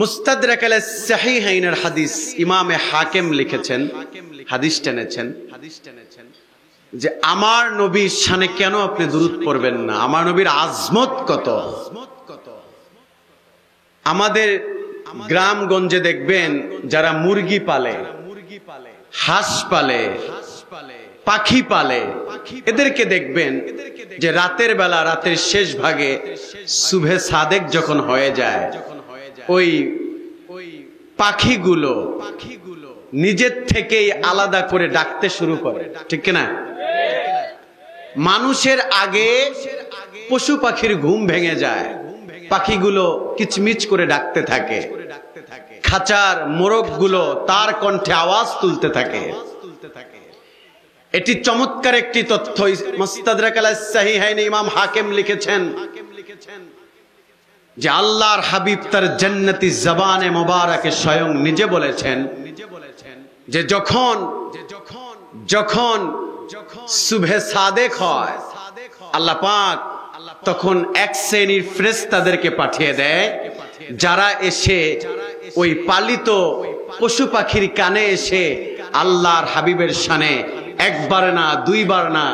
মুস্তাদরাক আলা সাহিহাইনের হাদিস ইমামে হাকিম লিখেছেন, হাদিস টেনেছেন যে আমার নবীর শানে কেন আপনি দুরূদ পড়বেন না, আমার নবীর আজমত কত। আমাদের গ্রামগঞ্জে দেখবেন যারা মুরগি পালে, হাঁস পালে, পাখি পালে, এদেরকে দেখবেন যে রাতের বেলা, রাতের শেষ ভাগে সুবহে সাদেক যখন হয়ে যায়, ওই পাখিগুলো নিজের থেকেই আলাদা করে ডাকতে শুরু করে, ঠিক কিনা? মানুষের আগে পশু পাখির ঘুম ভেঙে যায়, পাখিগুলো কিচমিচ করে ডাকতে থাকে, খাঁচার মোরগগুলো তার কণ্ঠে আওয়াজ তুলতে থাকে। এটি চমৎকার একটি তথ্য মুস্তাদরাক আলা সাহিহাইনে ইমাম হাকিম লিখেছেন যে আল্লাহর হাবিব তার জান্নাতি জবানে মোবারকে স্বয়ং নিজে বলেছেন যে যখন যখন সুবহে সাদেক হয় আল্লাহ পাক তখন এক শ্রেণীর ফেরেশতাদেরকে পাঠিয়ে দেয়, যারা এসে ওই পালিত পশু পাখির কানে এসে আল্লাহর হাবিবের শানে একবার না, দুইবার না,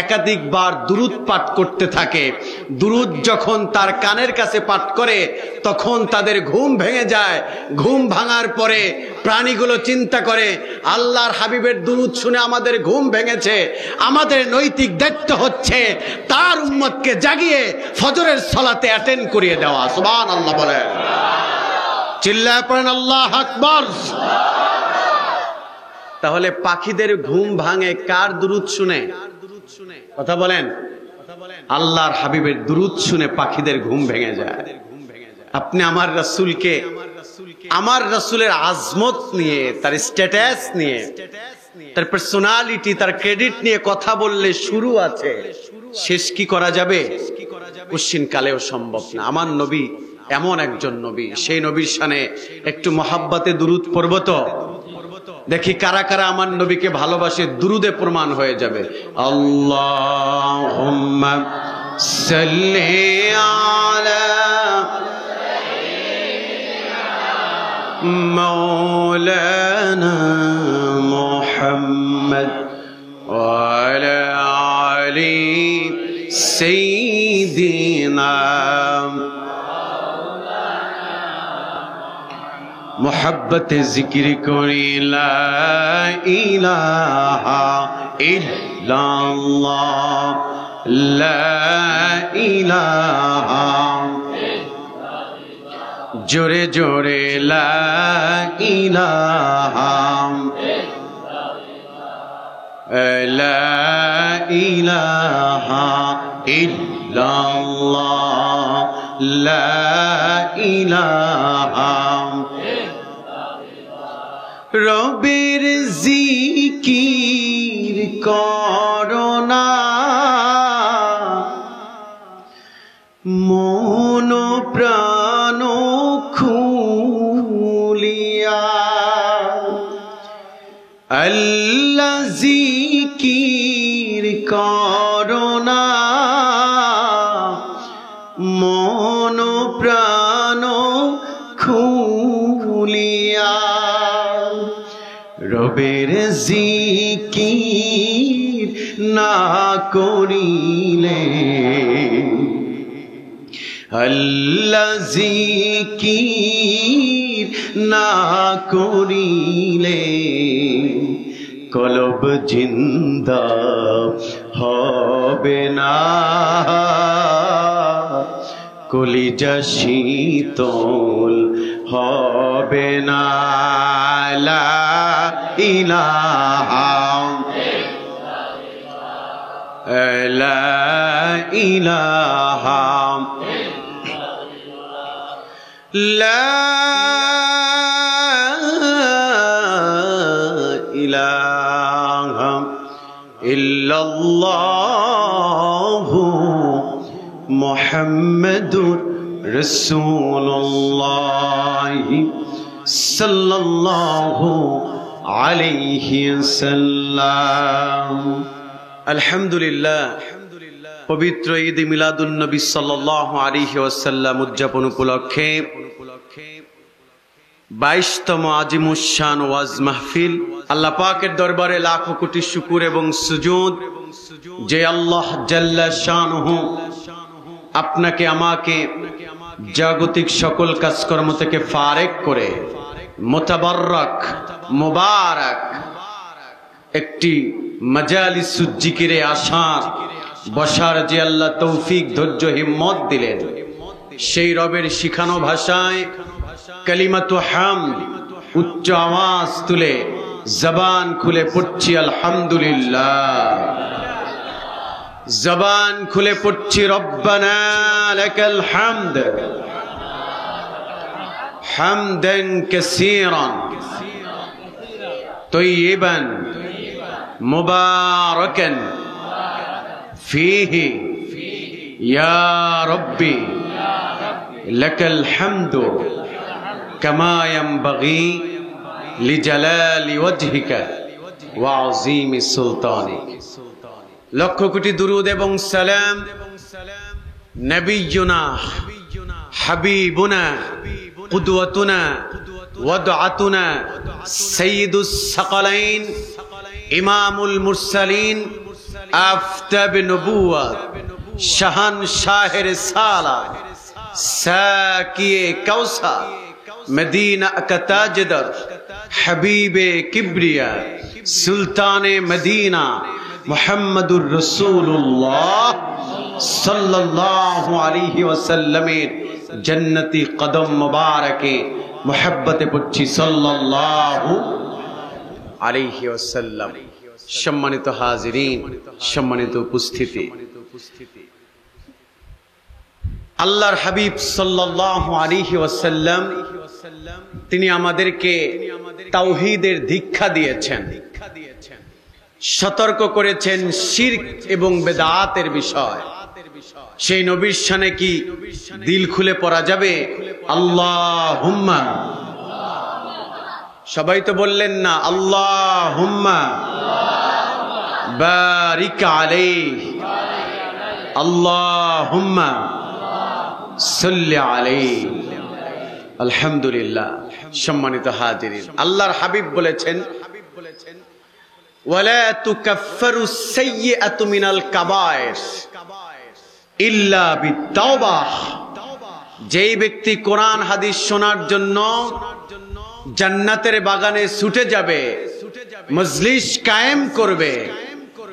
একাধিকবার দুরূদ পাঠ করতে থাকে। দুরূদ যখন তার কানের কাছে পাঠ করে তখন তাদের ঘুম ভেঙে যায়। ঘুম ভাঙার পরে প্রাণীগুলো চিন্তা করে, আল্লাহর হাবিবের দুরূদ শুনে আমাদের ঘুম ভেঙেছে, আমাদের নৈতিক দায়িত্ব হচ্ছে তার উম্মতকে জাগিয়ে ফজরের সালাতে অ্যাটেন্ড করিয়ে দেওয়া। সুবহানাল্লাহ বলেন, চিল্লায় পড়েন আল্লাহু আকবার। তাহলে পাখিদের ঘুম ভাঙে কার দুরূদ শুনে? কথা বলেন, আল্লাহর হাবিবের দুরূদ শুনে পাখিদের ঘুম ভেঙে যায়। আপনি আমার রাসূলকে, আমার রাসূলের আজমত নিয়ে, তার স্ট্যাটাস নিয়ে, তার পার্সোনালিটি, তার ক্রেডিট নিয়ে কথা বললে শুরু আছে, শেষ কি করা যাবে? কোশ্চিন কালেও সম্ভব না। আমার নবী এমন একজন নবী, সেই নবীর শানে একটু মহাব্বতে দুরূদ পড়ব তো। দেখি কারা কারা আমার নবীকে ভালোবাসে, দুরুদে প্রমাণ হয়ে যাবে। আল্লাহুম্মা সাল্লি আলা মাওলানা মুহাম্মদ ওয়া আলা আলি সাইয়্যিদিনা मोहब्बत जिक्र करी ला इलाहा इल्लल्लाह ला इलाहा जोरे जोरे ला इलाहा ला इलाहा इल्लल्लाह ला इलाहा রবের জিকির করোনা মন প্রাণ খুলিয়া, আল্লাহ জিকির করোনা মন প্রাণ খুলিয়া। রবের জিকির না করিলে, আল্লাহ জিকির না করিলে কলব জিন্দা হবে না, কলিজা শীতল হবে না। লা ইলাহা লা ইলাহা লা ইলাহা ইল্লাল্লাহু মুহাম্মাদুর রাসূলুল্লাহ সাল্লাল্লাহু আলাইহি ওয়াসাল্লাম। আলহামদুলিল্লাহ, পবিত্র ঈদ মিলাদুন নবী সাল্লাল্লাহু আলাইহি ওয়াসাল্লাম উদযাপন উপলক্ষে 22তম আজিমুশান ওয়াজ মাহফিল। আল্লাহ পাকের দরবারে লাখো কোটি শুকর এবং সুজুদ যে আল্লাহ জাল্লা শানুহু আপনাকে আমাকে জাগতিক সকল কাজকর্ম থেকে ফারেক করে মুতাবাররাক মুবারক একটি মাজালিসুজ জিকিরে আসার বসার যে আল্লাহ তৌফিক ধৈর্য হিম্মত দিলেন, সেই রবের শিখানো ভাষায় কালিমাতু হামদ উচ্চ আওয়াজ তুলে জবান খুলে পড়ছি আলহামদুলিল্লাহ, জবান খুলে পড়ছি রব্বানা লাকাল হামদ হামদান কাসীরান তাইয়িবান মুবারাকান ফীহি ইয়া রাব্বি লাকাল হামদু কামা ইয়ানবাগী লিজালালি ওয়াজহিকা ওয়া আযীমি সুলতানিক। লক্ষ কোটি দুরুদ এবং সালাম নবিয়ুনা হাবিবুনা কুদওয়াতুনা ওয়াদআতুনা সাইয়্যিদুস সাকালাইন ইমামুল মুরসালিন আফতাব নবুওয়াত শাহানশাহে রিসালাত সাকিয়ে কাউসার মদিনা কা তাজদার হাবিবে কিবরিয়া সুলতানে মদিনা মুহাম্মদুর রাসূলুল্লাহ সাল্লাল্লাহু আলাইহি ওয়াসাল্লামের জান্নাতি কদম মুবারকে মুহাব্বতে পড়ছি সাল্লাল্লাহু আলাইহি ওয়াসাল্লাম। সম্মানিত হাজিরিন, সম্মানিত উপস্থিতি, আল্লাহর হাবিব সাল্লাল্লাহু আলাইহি ওয়াসাল্লাম তিনি আমাদেরকে তাওহীদের দীক্ষা দিয়েছেন, সতর্ক করেছেন শিরক এবং বেদাতের বিষয়। সেই নবীর শানে কি দিল খুলে পড়া যাবে? আল্লাহুম্মা, সবাই তো বললেন না আল্লাহুম্মা বারিক আলাইহি, আল্লাহুম্মা সাল্লি আলাইহি। আলহামদুলিল্লাহ। সম্মানিত হাজিরিন, আল্লাহর হাবিব বলেছেন ওয়ালা তুকাফফারু সাইয়্যাতু মিনাল কাবায়ের ইল্লা বিত্তাওবাহ। যেই ব্যক্তি কোরআন হাদিস শোনার জন্য জান্নাতের বাগানে ছুটে যাবে, মজলিস কায়েম করবে,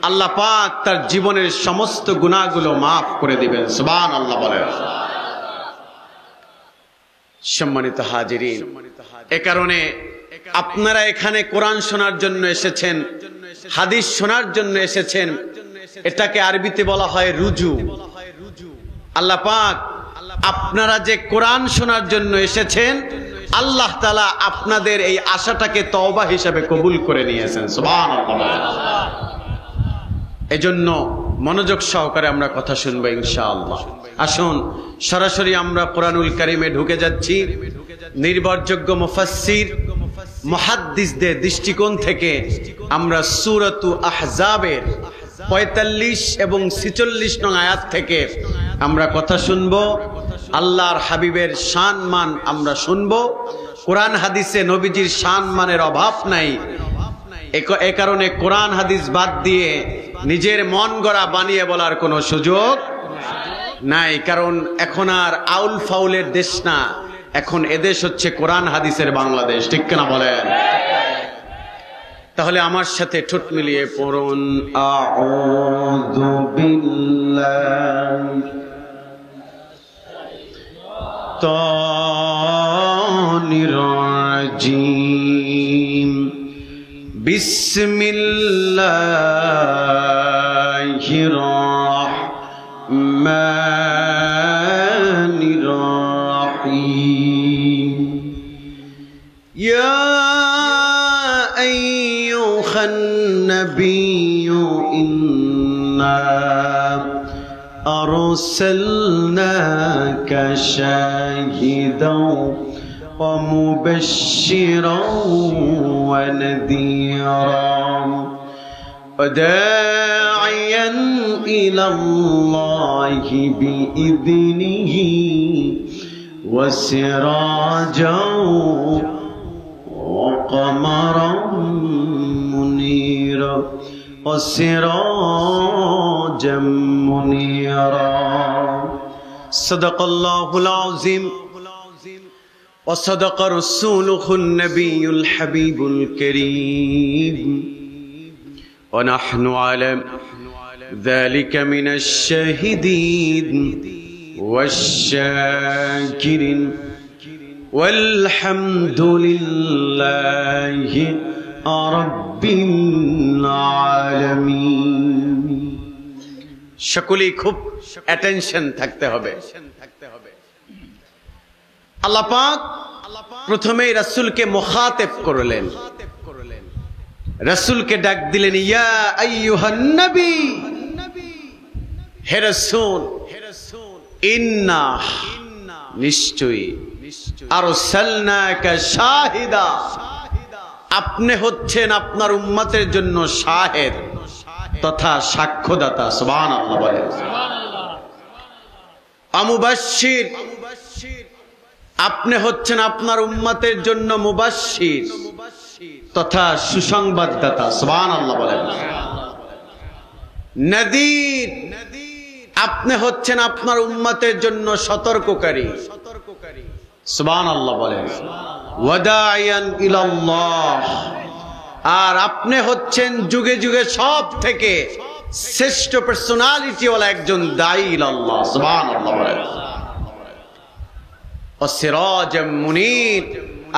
আল্লাহ পাক তার জীবনের সমস্ত গুনাহগুলো মাফ করে দিবেন। সুবহানাল্লাহ বলেন। সম্মানিত হাজিরিন, এ কারণে আপনারা এখানে কোরআন শোনার জন্য এসেছেন, হাদিস শোনার জন্য এসেছেন, এটাকে আরবিতে বলা হয় রুজু। আল্লাহ পাক আপনারা যে কোরআন শোনার জন্য এসেছেন, আল্লাহ তাআলা আপনাদের এই আশাটাকে তওবা হিসেবে কবুল করে নিয়েছেন। সুবহানাল্লাহ। এজন্য মনোযোগ সহকারে আমরা কথা শুনবো ইনশাআল্লাহ। আসুন সরাসরি আমরা কোরআনুল কারীমে ঢুকে যাচ্ছি। নির্ভরযোগ্য মুফাসসির মুহাদ্দিসদের দৃষ্টিকোণ থেকে আমরা সূরাতু আহজাবের ৪৫ এবং ৪৬ নং আয়াত থেকে আমরা কথা শুনবো। আল্লাহর হাবিবের শান মান আমরা শুনবো। কোরআন হাদিসে নবীজির শান মানের অভাব নাই। এ কারণে কোরআন হাদিস বাদ দিয়ে নিজের মন গড়া বানিয়ে বলার কোনো সুযোগ নাই। কারণ এখন আর আউল ফাউলের দেশ না, এখন এদেশ হচ্ছে কোরআন হাদিসের বাংলাদেশ। ঠিক কিনা বলেন? তাহলে আমার সাথে ঠোঁট মিলিয়ে পড়ুন আউযু বিল্লাহি তানির রাজিম বিসমিল্লাহির রাহমানির রাহিম ইয়া আইয়ুহান নাবিয়্যু ইন্না আরসালনাকা শাহিদাও ওয়া মুবাশশিরাও ওয়া নাযীরাও ওয়া দা'iয়ান ইলা আল্লাহি বিইذনিহি ওয়া সিরাজাও قمرا منيرا وسراجا منيرا صدق الله العظيم وصدق رسوله النبي الحبيب الكريم ونحن على ذلك من الشاهدين والشاكرين والحمد لله رب العالمين সকলেই খুব অ্যাটেনশন থাকতে হবে আল্লাহ পাক প্রথমেই রাসূলকে মুখাতাব করলেন রাসূলকে ডাক দিলেন ইয়া আইয়ুহান নবী হে রাসূল ইন্না নিশ্চয়ই আরসালনাকা শাহিদা আপনি হচ্ছেন আপনার উম্মতের জন্য শাহিদ তথা সাক্ষ্যদাতা সুবহানাল্লাহ বলেন মুবাশশির আপনি হচ্ছেন আপনার উম্মতের জন্য মুবাশশির তথা সুসংবাদদাতা সুবহানাল্লাহ বলেন নাযীর আপনি হচ্ছেন আপনার উম্মতের জন্য সতর্ককারী সুবহানাল্লাহ বলেন ওয়াদাইয়ান ইলাল্লাহ আর আপনি হচ্ছেন যুগে যুগে সব থেকে শ্রেষ্ঠ পার্সোনালিটি ওয়ালা একজন দায়ী ইলাল্লাহ সুবহানাল্লাহ বলেন ওয়াসিরাজাম মুনীর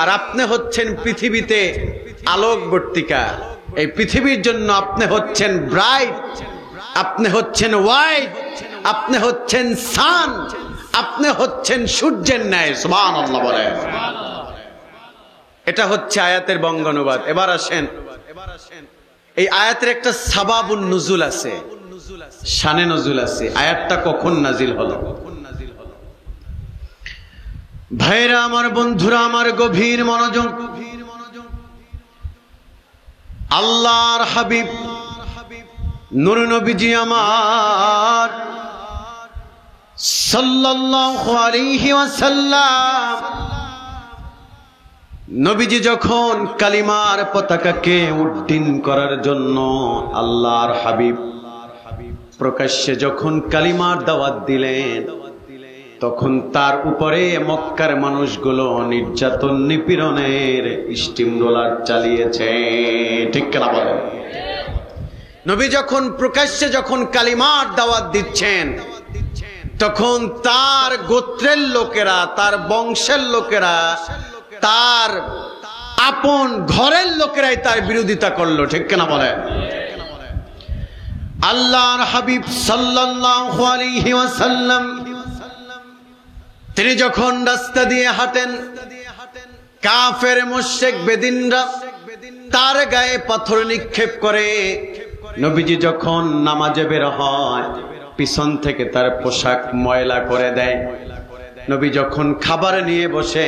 আর আপনি হচ্ছেন পৃথিবীতে আলোকবর্তিকা এই পৃথিবীর জন্য আপনি হচ্ছেন ব্রাইট আপনি হচ্ছেন হোয়াইট আপনি হচ্ছেন সান আপনি হচ্ছেন সূর্যের ন্যায় সুবহানাল্লাহ বলেন এটা হচ্ছে আয়াতের বঙ্গানুবাদ এবার আসেন এই আয়াতের একটা সাবাবুন নুজুল আছে শানে নজুল আছে আয়াতটা কখন নাজিল হলো ভাইরা আমার বন্ধুরা আমার গভীর মনোযোগ আল্লাহর হাবিব নূর নবীজি আমার সাল্লাল্লাহু আলাইহি ওয়াসাল্লাম নবীজি যখন কালিমার পতাকাকে উড্ডীন করার জন্য আল্লাহর হাবিব প্রকাশ্যে যখন কালিমার দাওয়াত দিলেন তখন তার উপরে মক্কার মানুষগুলো নির্যাতন নিপীড়নের স্টিম রোলার চালিয়েছে ঠিক কিনা বলেন নবী যখন প্রকাশ্যে যখন কালিমার দাওয়াত দিচ্ছেন তখন তার গোত্রের লোকেরা তার বংশের লোকেরা তার আপন ঘরের লোকেরাই তার বিরোধিতা করলো ঠিক কিনা বলেন আল্লাহর হাবিব সাল্লাল্লাহু আলাইহি ওয়াসাল্লাম তিনি যখন রাস্তা দিয়ে হাঁটেন কাফের মুশরিক বেদিনরা তার গায়ে পাথর নিক্ষেপ করে নবীজি যখন নামাজে বের হয় পিছন থেকে তার পোশাক ময়লা করে দেয় নবী যখন খাবার নিয়ে বসে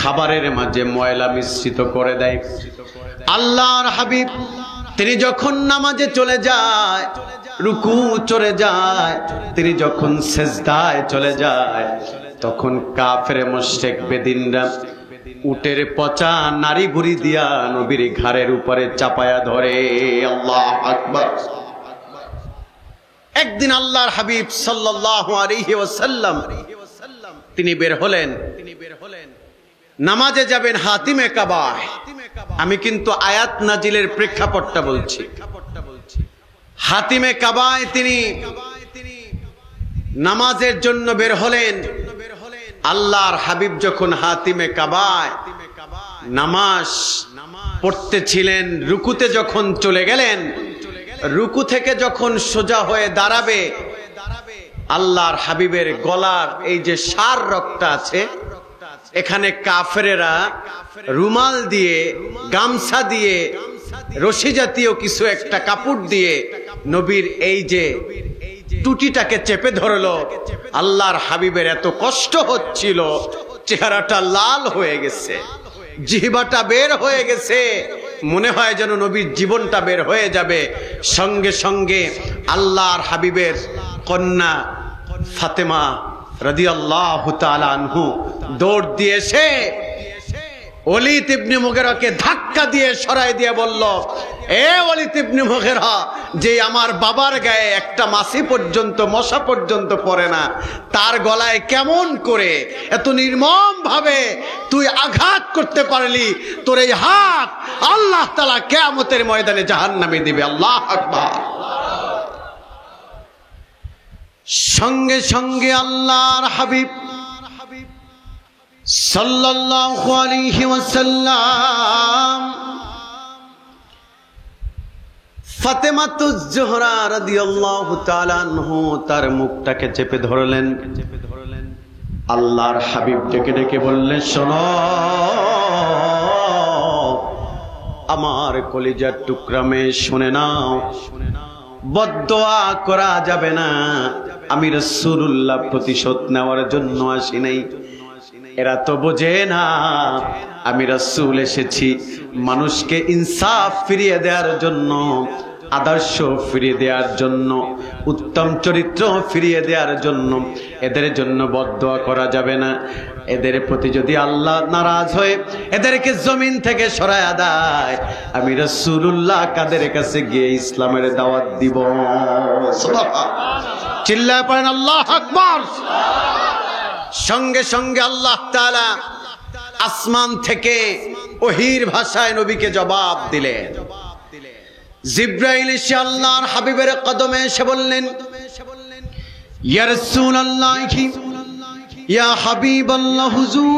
খাবারের মাঝে ময়লা মিশ্রিত করে দেয় আল্লাহর হাবিব তিনি যখন নামাজে চলে যায় রুকু চলে যায় তিনি যখন সিজদায় চলে যায় তখন কাফের মুশরিক বেদিনরা উটের পচা নারী ভুঁড়ি দিয়া নবীর ঘাড়ের উপরে চাপায়া ধরে আল্লাহু আকবার একদিন আল্লাহর হাবিব সাল্লাল্লাহু আলাইহি ওয়াসাল্লাম তিনি বের হলেন নামাজে যাবেন হাতিমে কাবা আমি কিন্তু আয়াত নাজিলের প্রেক্ষাপটটা বলছি হাতিমে কাবায় তিনি নামাজের জন্য বের হলেন আল্লাহর হাবিব যখন হাতিমে কাবায় নামাজ পড়তেছিলেন রুকুতে যখন চলে গেলেন রুকু থেকে যখন সোজা হয়ে দাঁড়াবে আল্লাহর হাবিবের গলার এই যে সার রক্তটা আছে এখানে কাফেরেরা রুমাল দিয়ে গামছা দিয়ে রশি জাতীয় কিছু একটা কাপড় দিয়ে নবীর এই যে টুটিটাকে চেপে ধরলো আল্লাহর হাবিবের এত কষ্ট হচ্ছিল চেহারাটা লাল হয়ে গেছে জিহ্বাটা বের হয়ে গেছে মনে হয় যেন নবীর জীবনটা বের হয়ে যাবে সঙ্গে সঙ্গে আল্লাহর হাবিবের কন্যা ফাতেমা রাদিয়াল্লাহু তাআলা আনহু দৌড় দিয়ে এসে ওলীদ ইবনে মুগীরাকে ধাক্কা দিয়ে সরাই দিয়ে বলল, এ ওলীদ ইবনে মুগীরা, যে আমার বাবার গায়ে একটা মাছি পর্যন্ত, মশা পর্যন্ত পড়ে না, তার গলায় কেমন করে এত নির্মম ভাবে তুই আঘাত করতে পারলি? তোর এই হাত আল্লাহ তাআলা কিয়ামতের ময়দানে জাহান্নামে দিবে। আল্লাহু আকবার। সঙ্গে সঙ্গে আল্লাহর হাবিব সাল্লাল্লাহু আলাইহি ওয়াসাল্লাম ফাতেমাতুজ জোহরা রাদিয়াল্লাহু তাআলা আনহু তার মুখটাকে চেপে ধরলেন। আল্লাহর হাবিব ডেকে ডেকে বললেন, শোনো আমার কলিজার টুকরা মেয়ে, শুনে নাও, বদদোয়া করা যাবে না। আমি রাসূলুল্লাহ প্রতিশোধ নেওয়ার জন্য আসি নাই। এরা তো বোঝে না আমি রাসূল এসেছি মানুষকে ইনসাফ ফিরিয়ে দেওয়ার জন্য, আদর্শ ফিরিয়ে দেওয়ার জন্য, উত্তম চরিত্র ফিরিয়ে দেওয়ার জন্য। এদের জন্য বদদোয়া করা যাবে না। এদের প্রতি যদি আল্লাহ নারাজ হয়ে এদেরকে জমিন থেকে সরায়া দেয়, আমি রাসূলুল্লাহ কাদের কাছে গিয়ে ইসলামের দাওয়াত দিব? চিল্লায় পড়েন আল্লাহু আকবার। সঙ্গে সঙ্গে আল্লাহ তাআলা আসমান থেকে ওহীর ভাষায় নবীকে জবাব দিলেন। জিবরাইল এসে আল্লাহর হাবিবের কদমে এসে বললেন, ইয়া রাসূলুল্লাহ, ইয়া হাবিবাল্লাহ, হুজুর।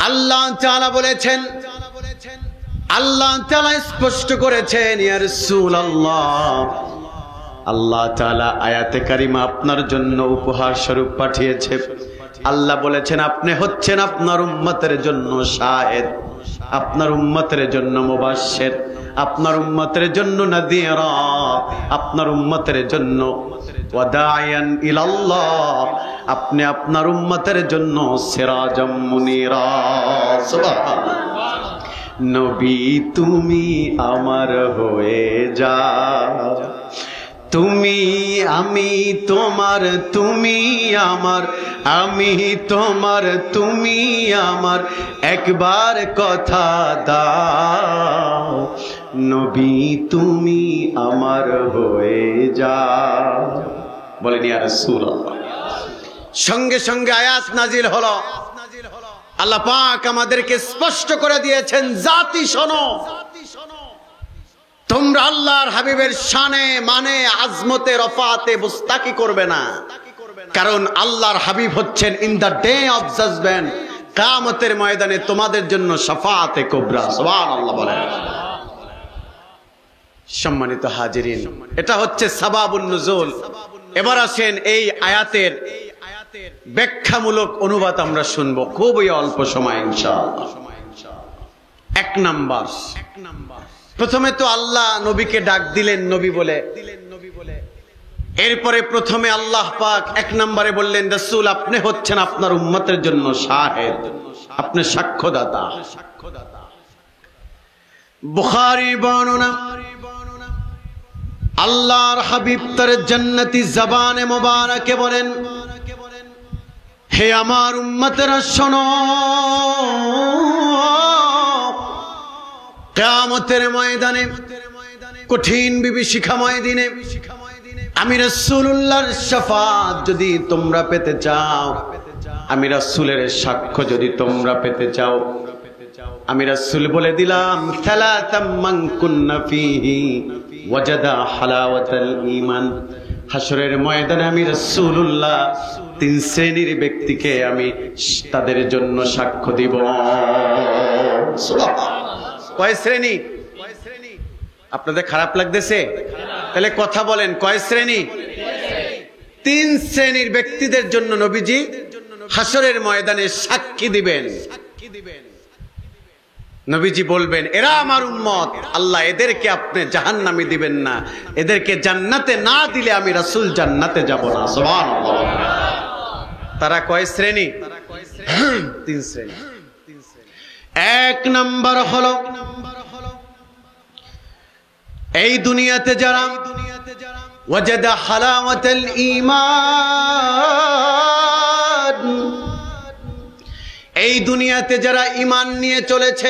আল্লাহ তাআলা বলেছেন, আল্লাহ তাআলা স্পষ্ট করেছেন, ইয়া রাসূলুল্লাহ, আল্লাহ তাআলা আয়াতে কারিমা আপনার জন্য উপহার স্বরূপ পাঠিয়েছে। আল্লাহ বলেছেন, আপনি হচ্ছেন আপনার উম্মতের জন্য শাহেদ, আপনার উম্মতের জন্য মুবাশশির, আপনার উম্মতের জন্য নাযীরা, আপনার উম্মতের জন্য ওয়াদাইয়ান ইলাল্লাহ, আপনি আপনার উম্মতের জন্য সিরাজাম মুনীরা। সুবহানাল্লাহ। নবী তুমি আমার হয়ে যাও, তুমি আমি তোমার, তুমি আমার, আমি তোমার, তুমি আমার, একবার কথা দাও, নবী তুমি আমার হয়ে যাও। বলেন ইয়া রাসূলুল্লাহ। সঙ্গে সঙ্গে আয়াত নাজিল হলো। আল্লাহ পাক আমাদেরকে স্পষ্ট করে দিয়েছেন, জাতি শোনো, তোমরা আল্লাহর হাবিবের শানে, মানে, আজমতে, রফাতে মুস্তাকি করবে না। কারণ আল্লাহর হাবিব হচ্ছেন in the day of judgement, কিয়ামতের ময়দানে তোমাদের জন্য শাফাআতে কুবরা। সুবহানাল্লাহ বলেন। সম্মানিত হাজিরিন, এটা হচ্ছে সাবাবুন নুজুল। এবার আসেন এই আয়াতের ব্যাখ্যামূলক অনুবাদ আমরা শুনবো খুবই অল্প সময় ইনশাআল্লাহ। এক নাম্বার, প্রথমে তো আল্লাহ নবীকে ডাক দিলেন নবী বলে। এরপরে প্রথমে আল্লাহ পাক এক নম্বরে বললেন, রাসূল আপনি হচ্ছেন আপনার উম্মতের জন্য শাহেদ, আপনি সাক্ষ্যদাতা। বুখারী বর্ণনা, আল্লাহর হাবিব তার জান্নাতি জবানে মোবারকে বলেন, হে আমার উম্মতেরা শোনো, কিয়ামতের ময়দানে, কঠিন বিভীষিকাময় দিনে আমি রাসূলুল্লাহর শাফাআত যদি তোমরা পেতে চাও, আমি রাসূলের সাক্ষ্য যদি তোমরা পেতে চাও, আমি রাসূল বলে দিলাম, সালাতাম মান কুন্না ফীহি ওয়াজাদা হালাওয়াতাল ঈমান। হাসরের ময়দানে আমি রাসূলুল্লাহ তিন শ্রেণীর ব্যক্তিকে আমি তাদের জন্য সাক্ষ্য দিব। কয় শ্রেণী? আপনাদের খারাপ লাগতেছে? তাহলে কথা বলেন, কয় শ্রেণী? তিন শ্রেণীর ব্যক্তিদের জন্য নবীজি হাসরের ময়দানে সাক্ষী দিবেন। নবীজি বলবেন, এরা আমার উম্মত, আল্লাহ এদেরকে আপনি জাহান্নামে দিবেন না, এদেরকে জান্নাতে না দিলে আমি রাসূল জান্নাতে যাব না। সুবহানাল্লাহ। তারা কয় শ্রেণী? তিন শ্রেণী। এক নাম্বার হলো, এই দুনিয়াতে যারা ওয়াজাদা হালাওয়াতাল ঈমান, দুনিয়াতে যারা ঈমান নিয়ে চলেছে,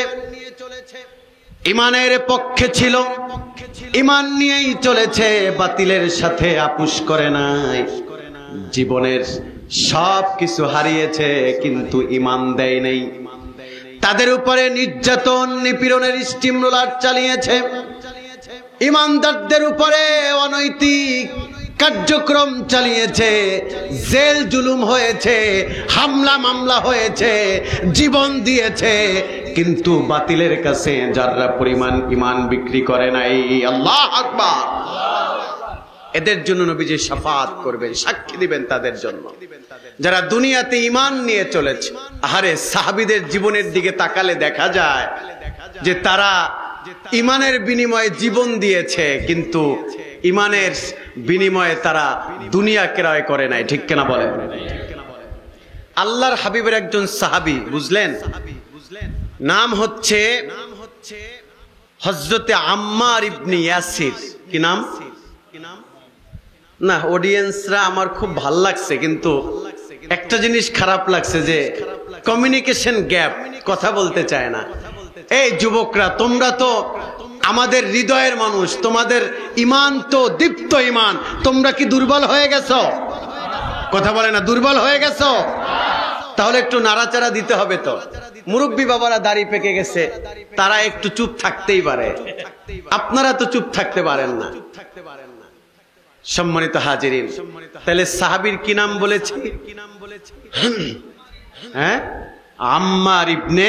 ঈমানের পক্ষে ছিল, ঈমান নিয়েই চলেছে, বাতিলের সাথে আপোষ করে নাই, জীবনের সব কিছু হারিয়েছে কিন্তু ঈমান দেয় নাই, তাদের উপরে নির্যাতন নিপীড়নের স্টিম রোলার চালিয়েছে, ঈমানদারদের উপরে অনৈতিক কার্যক্রম চালিয়েছে, জেল জুলুম হয়েছে, হামলা মামলা হয়েছে, জীবন দিয়েছে, কিন্তু বাতিলের কাছে যারা পরিমাণ ঈমান বিক্রি করে নাই। আল্লাহু আকবার। এদের জন্য নবীজি শাফাত করবেন, সাক্ষী দিবেন তাদের জন্য, যারা দুনিয়াতে ঈমান নিয়ে চলেছে। আরে সাহাবীদের জীবনের দিকে তাকালে দেখা যায় যে তারা ঈমানের বিনিময়ে জীবন দিয়েছে, কিন্তু ঈমানের বিনিময়ে তারা দুনিয়া ক্রয় করে নাই। ঠিক কিনা বলেন? আল্লাহর হাবিবের একজন সাহাবী, বুঝলেন, নাম হচ্ছে হযরতে আম্মার ইবনে ইয়াসির। কি নাম? না, অডিয়েন্সরা আমার খুব ভাল লাগছে, কিন্তু একটা জিনিস খারাপ লাগছে যে কমিউনিকেশন গ্যাপ, কথা বলতে চায় না। এই যুবকরা, তোমরা তো আমাদের হৃদয়ের মানুষ, তোমাদের ঈমান তো দীপ্ত ঈমান, তোমরা কি দুর্বল হয়ে গেছো? কথা বলে না, দুর্বল হয়ে গেছো? তাহলে একটু নাড়াচাড়া দিতে হবে। তো মুরব্বী বাবারা দাড়ি পেকে গেছে, তারা একটু চুপ থাকতেই পারে, আপনারা তো চুপ থাকতে পারেন না। সম্মানিত হাজিরিন, তাহলে সাহাবীর কি নাম বলেছি? হ্যাঁ, আম্মার ইবনে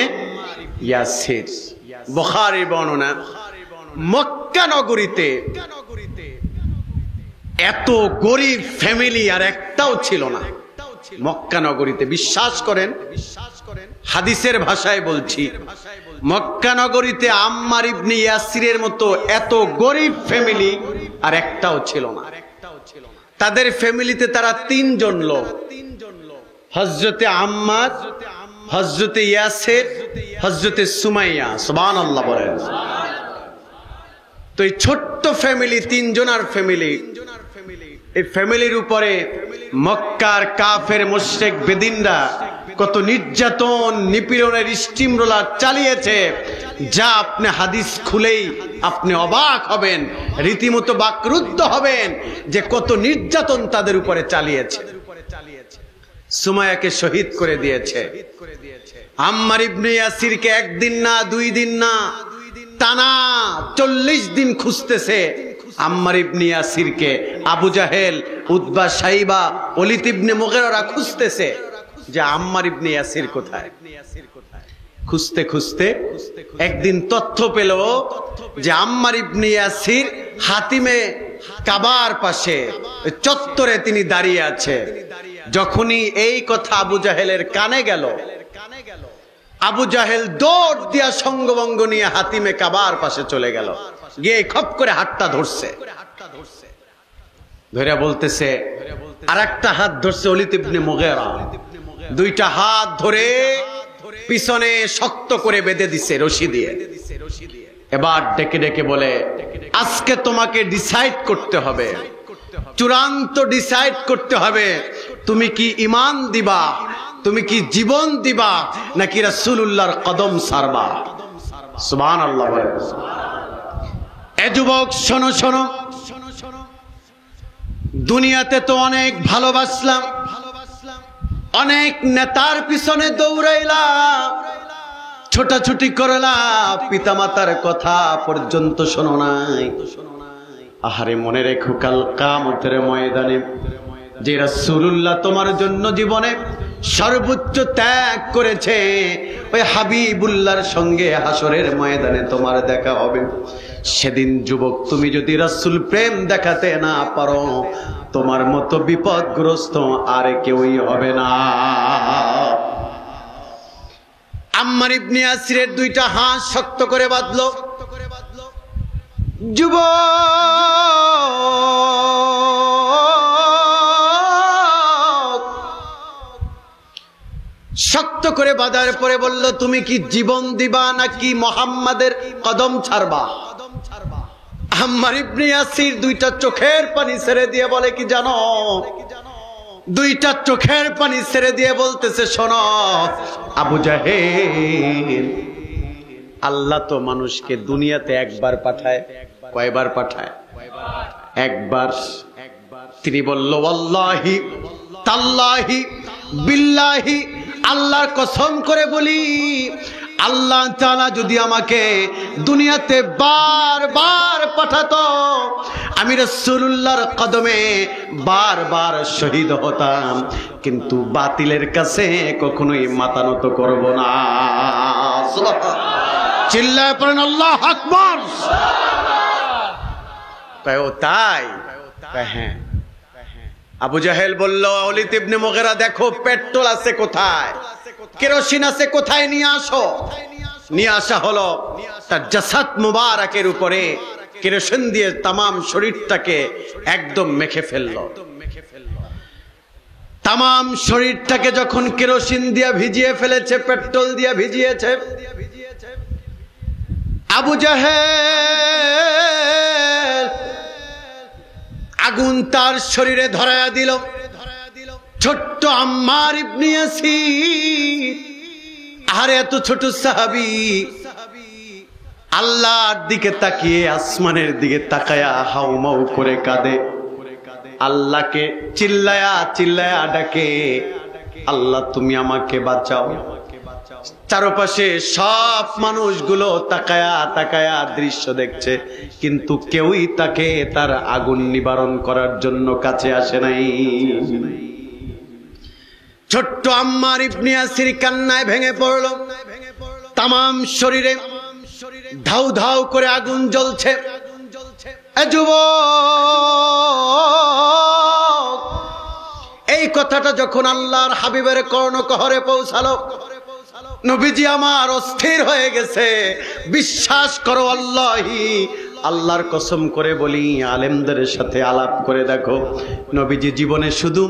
ইয়াসির। বুখারীর বর্ণনা, মক্কা নগরীতে এত গরিব ফ্যামিলি আর একটাও ছিল না। মক্কা নগরীতে, বিশ্বাস করেন, হাদিসের ভাষায় বলছি, মক্কা নগরীতে আম্মার ইবনে ইয়াসিরের মতো এত গরিব ফ্যামিলি আর একটাও ছিল না। তাদের ফ্যামিলিতে তারা তিনজন লোক, হযরতে আম্মার, হযরতে ইয়াসির, হযরতে সুমাইয়া। সুবহানাল্লাহ বলেন। তো এই ছোট্ট ফ্যামিলি, তিনজনের ফ্যামিলি, এই ফ্যামিলির উপরে মক্কার কাফের মুশরিক বেদিনরা কত নির্যাতন নিপীড়নের স্টিম রোলার চালিয়েছে, যা আপনি হাদিস খুলেই আপনি অবাক হবেন, রীতিমতো বাকরুদ্ধ হবেন যে কত নির্যাতন তাদের উপরে চালিয়েছে। সুমাইয়াকে শহীদ করে দিয়েছে। আম্মার ইবনে ইয়াসিরকে একদিন না, দুই দিন না, টানা 40 দিন খুঁজতেছে। আম্মার ইবনে ইয়াসিরকে আবু জাহেল, উতবা, সাইবা, ওলীদ ইবনে মুগীরা খুঁজতেছে যে আম্মার ইবনে ইয়াসির কোথায়। খুঁজতে খুঁজতে একদিন তথ্য পেল যে আম্মার ইবনে ইয়াসির হাতিমে কাবার পাশে চত্বরে তিনি দাঁড়িয়ে আছে। যখনই এই কথা আবু জাহেলের কানে গেল, আবু জাহেল দৌড় দিয়া সঙ্গবঙ্গ নিয়ে হাতিমে কাবার পাশে চলে গেল, গিয়ে খপ করে হাতটা ধরছে, ধরে বলতেছে, আর একটা হাত ধরছে ওলীদ ইবনে মুগীরা, দুইটা হাত ধরে পিছনে শক্ত করে বেঁধে দিছে রশি দিয়ে। এবার ডেকে ডেকে বলে, আজকে তোমাকে ডিসাইড করতে হবে, চূড়ান্ত ডিসাইড করতে হবে, তুমি কি ঈমান দিবা, তুমি কি জীবন দিবা, নাকি রাসূলুল্লাহর কদম ছাড়বা। সুবহানাল্লাহ বলে। এ যুবক, শোনো শোনো, দুনিয়াতে তো অনেক ভালোবাসলাম, অনেক নেতার পিছনে দৌড়াইলাম, ছোটাছুটি করলাম, পিতামাতার কথা পর্যন্ত শোনো নাই। আহারে, মনে রেখো, কাল কিয়ামতের ময়দানে যে রাসূলুল্লাহ তোমার জন্য জীবনে সর্বোচ্চ ত্যাগ করেছে, ওই হাবিবুল্লাহর সঙ্গে হাসরের ময়দানে তোমার দেখা হবে। সেদিন যুবক, তুমি যদি রাসূল প্রেম দেখাতে না পারো, তোমার মতো বিপদগ্রস্ত আর কেউই হবে না। আম্মার ইবনে ইয়াসিরের দুইটা হাত শক্ত করে বাঁধলো। যুবক শক্ত করে বাঁধার পরে বলল, তুমি কি জীবন দিবা নাকি মুহাম্মাদের কদম ছাড়বা? আম্মার ইবনে ইয়াসির দুইটা চোখের পানি ছেড়ে দিয়ে বলে, কি জানো, দুইটা চোখের পানি ছেড়ে দিয়ে বলতেছে, শোনো আবু জাহেল, আল্লাহ তো মানুষকে দুনিয়াতে একবার পাঠায়। কয়বার পাঠায়? একবার। তিনি বলল, ওয়াল্লাহি তাল্লাহি বিল্লাহি, আল্লাহর কসম করে বলি, আল্লাহ তাআলা যদি আমাকে দুনিয়াতে বারবার পাঠাতো, আমি রাসূলুল্লাহর কদমে বারবার শহীদ হতাম, কিন্তু বাতিলের কাছে কখনোই মাথা নত করব না। চিল্লায় পড়েন আল্লাহু আকবার। কয় ও তাই? হ্যাঁ। আবু জাহেল বলল, ওয়ালিদ ইবনে মুগীরা, দেখো পেট্রোল আছে কোথায়, কেরোসিন আছে কোথায়, নিয়ে আসো। নিয়ে আসা হলো। তার জাসাদ মুবারকের উপরে কেরোসিন দিয়ে তামাম শরীরটাকে একদম মেখে ফেললো। তামাম শরীরটাকে যখন কেরোসিন দিয়ে ভিজিয়ে ফেলেছে, পেট্রোল দিয়ে ভিজিয়েছে, আবু জাহেল আগুন তার শরীরে ধরায়া দিল। ছোট্ট আম্মার ইবনে ইয়াসির, আরে এত ছোট সাহাবী, আল্লাহর দিকে তাকিয়ে আসমানের দিকে তাকায়া হাউমাউ করে কাঁদে, আল্লাহকে চিল্লায়া চিল্লায়া ডাকে, আল্লাহ তুমি আমাকে বাঁচাও। চারপাশে সব মানুষগুলো তাকায়া তাকায়া দৃশ্য দেখছে, কিন্তু কেউই তাকে তার আগুন নিবারণ করার জন্য কাছে আসে নাই। ছোট্ট আম্মার ইবনে ইয়াসির কান্নায় ভেঙে পড়ল। তামাম শরীরে ধাউ ধাউ করে আগুন জ্বলছে। এ যুবক, এই কথাটা যখন আল্লাহর হাবিবের কর্ণকহরে পৌঁছালো, নবীজি আমার অস্থির হয়ে গেছে। বিশ্বাস করো, আল্লাহি, আল্লাহর কসম করে বলি, আলেমদের সাথে আলাপ করে দেখো, নবীজি জীবনে শুধু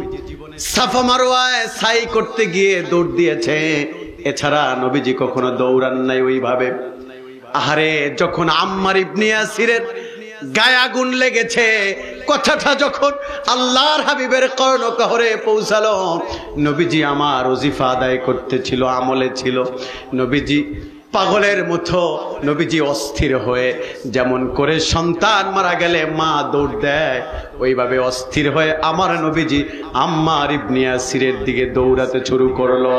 সাফা মারওয়ায় সাই করতে গিয়ে দৌড় দিয়েছে, এছাড়া নবীজি কখনো দৌড়ান নাই ওইভাবে। আহারে, যখন আম্মার ইবনে ইয়াসিরের গায়ে আগুন লেগেছে, কথাটা যখন আল্লাহর হাবিবের কর্ণকহরে পৌঁছালো, নবীজি আমার ওজিফা আদায় করতেছিল, আমলে ছিল। নবীজি পাগলের মতো, নবীজি অস্থির হয়ে, যেমন করে সন্তান মারা গেলে মা দৌড় দেয়, ওইভাবে অস্থির হয়ে আমার নবীজি আম্মার ইবনে ইয়াসিরের দিকে দৌড়াতে শুরু করলো।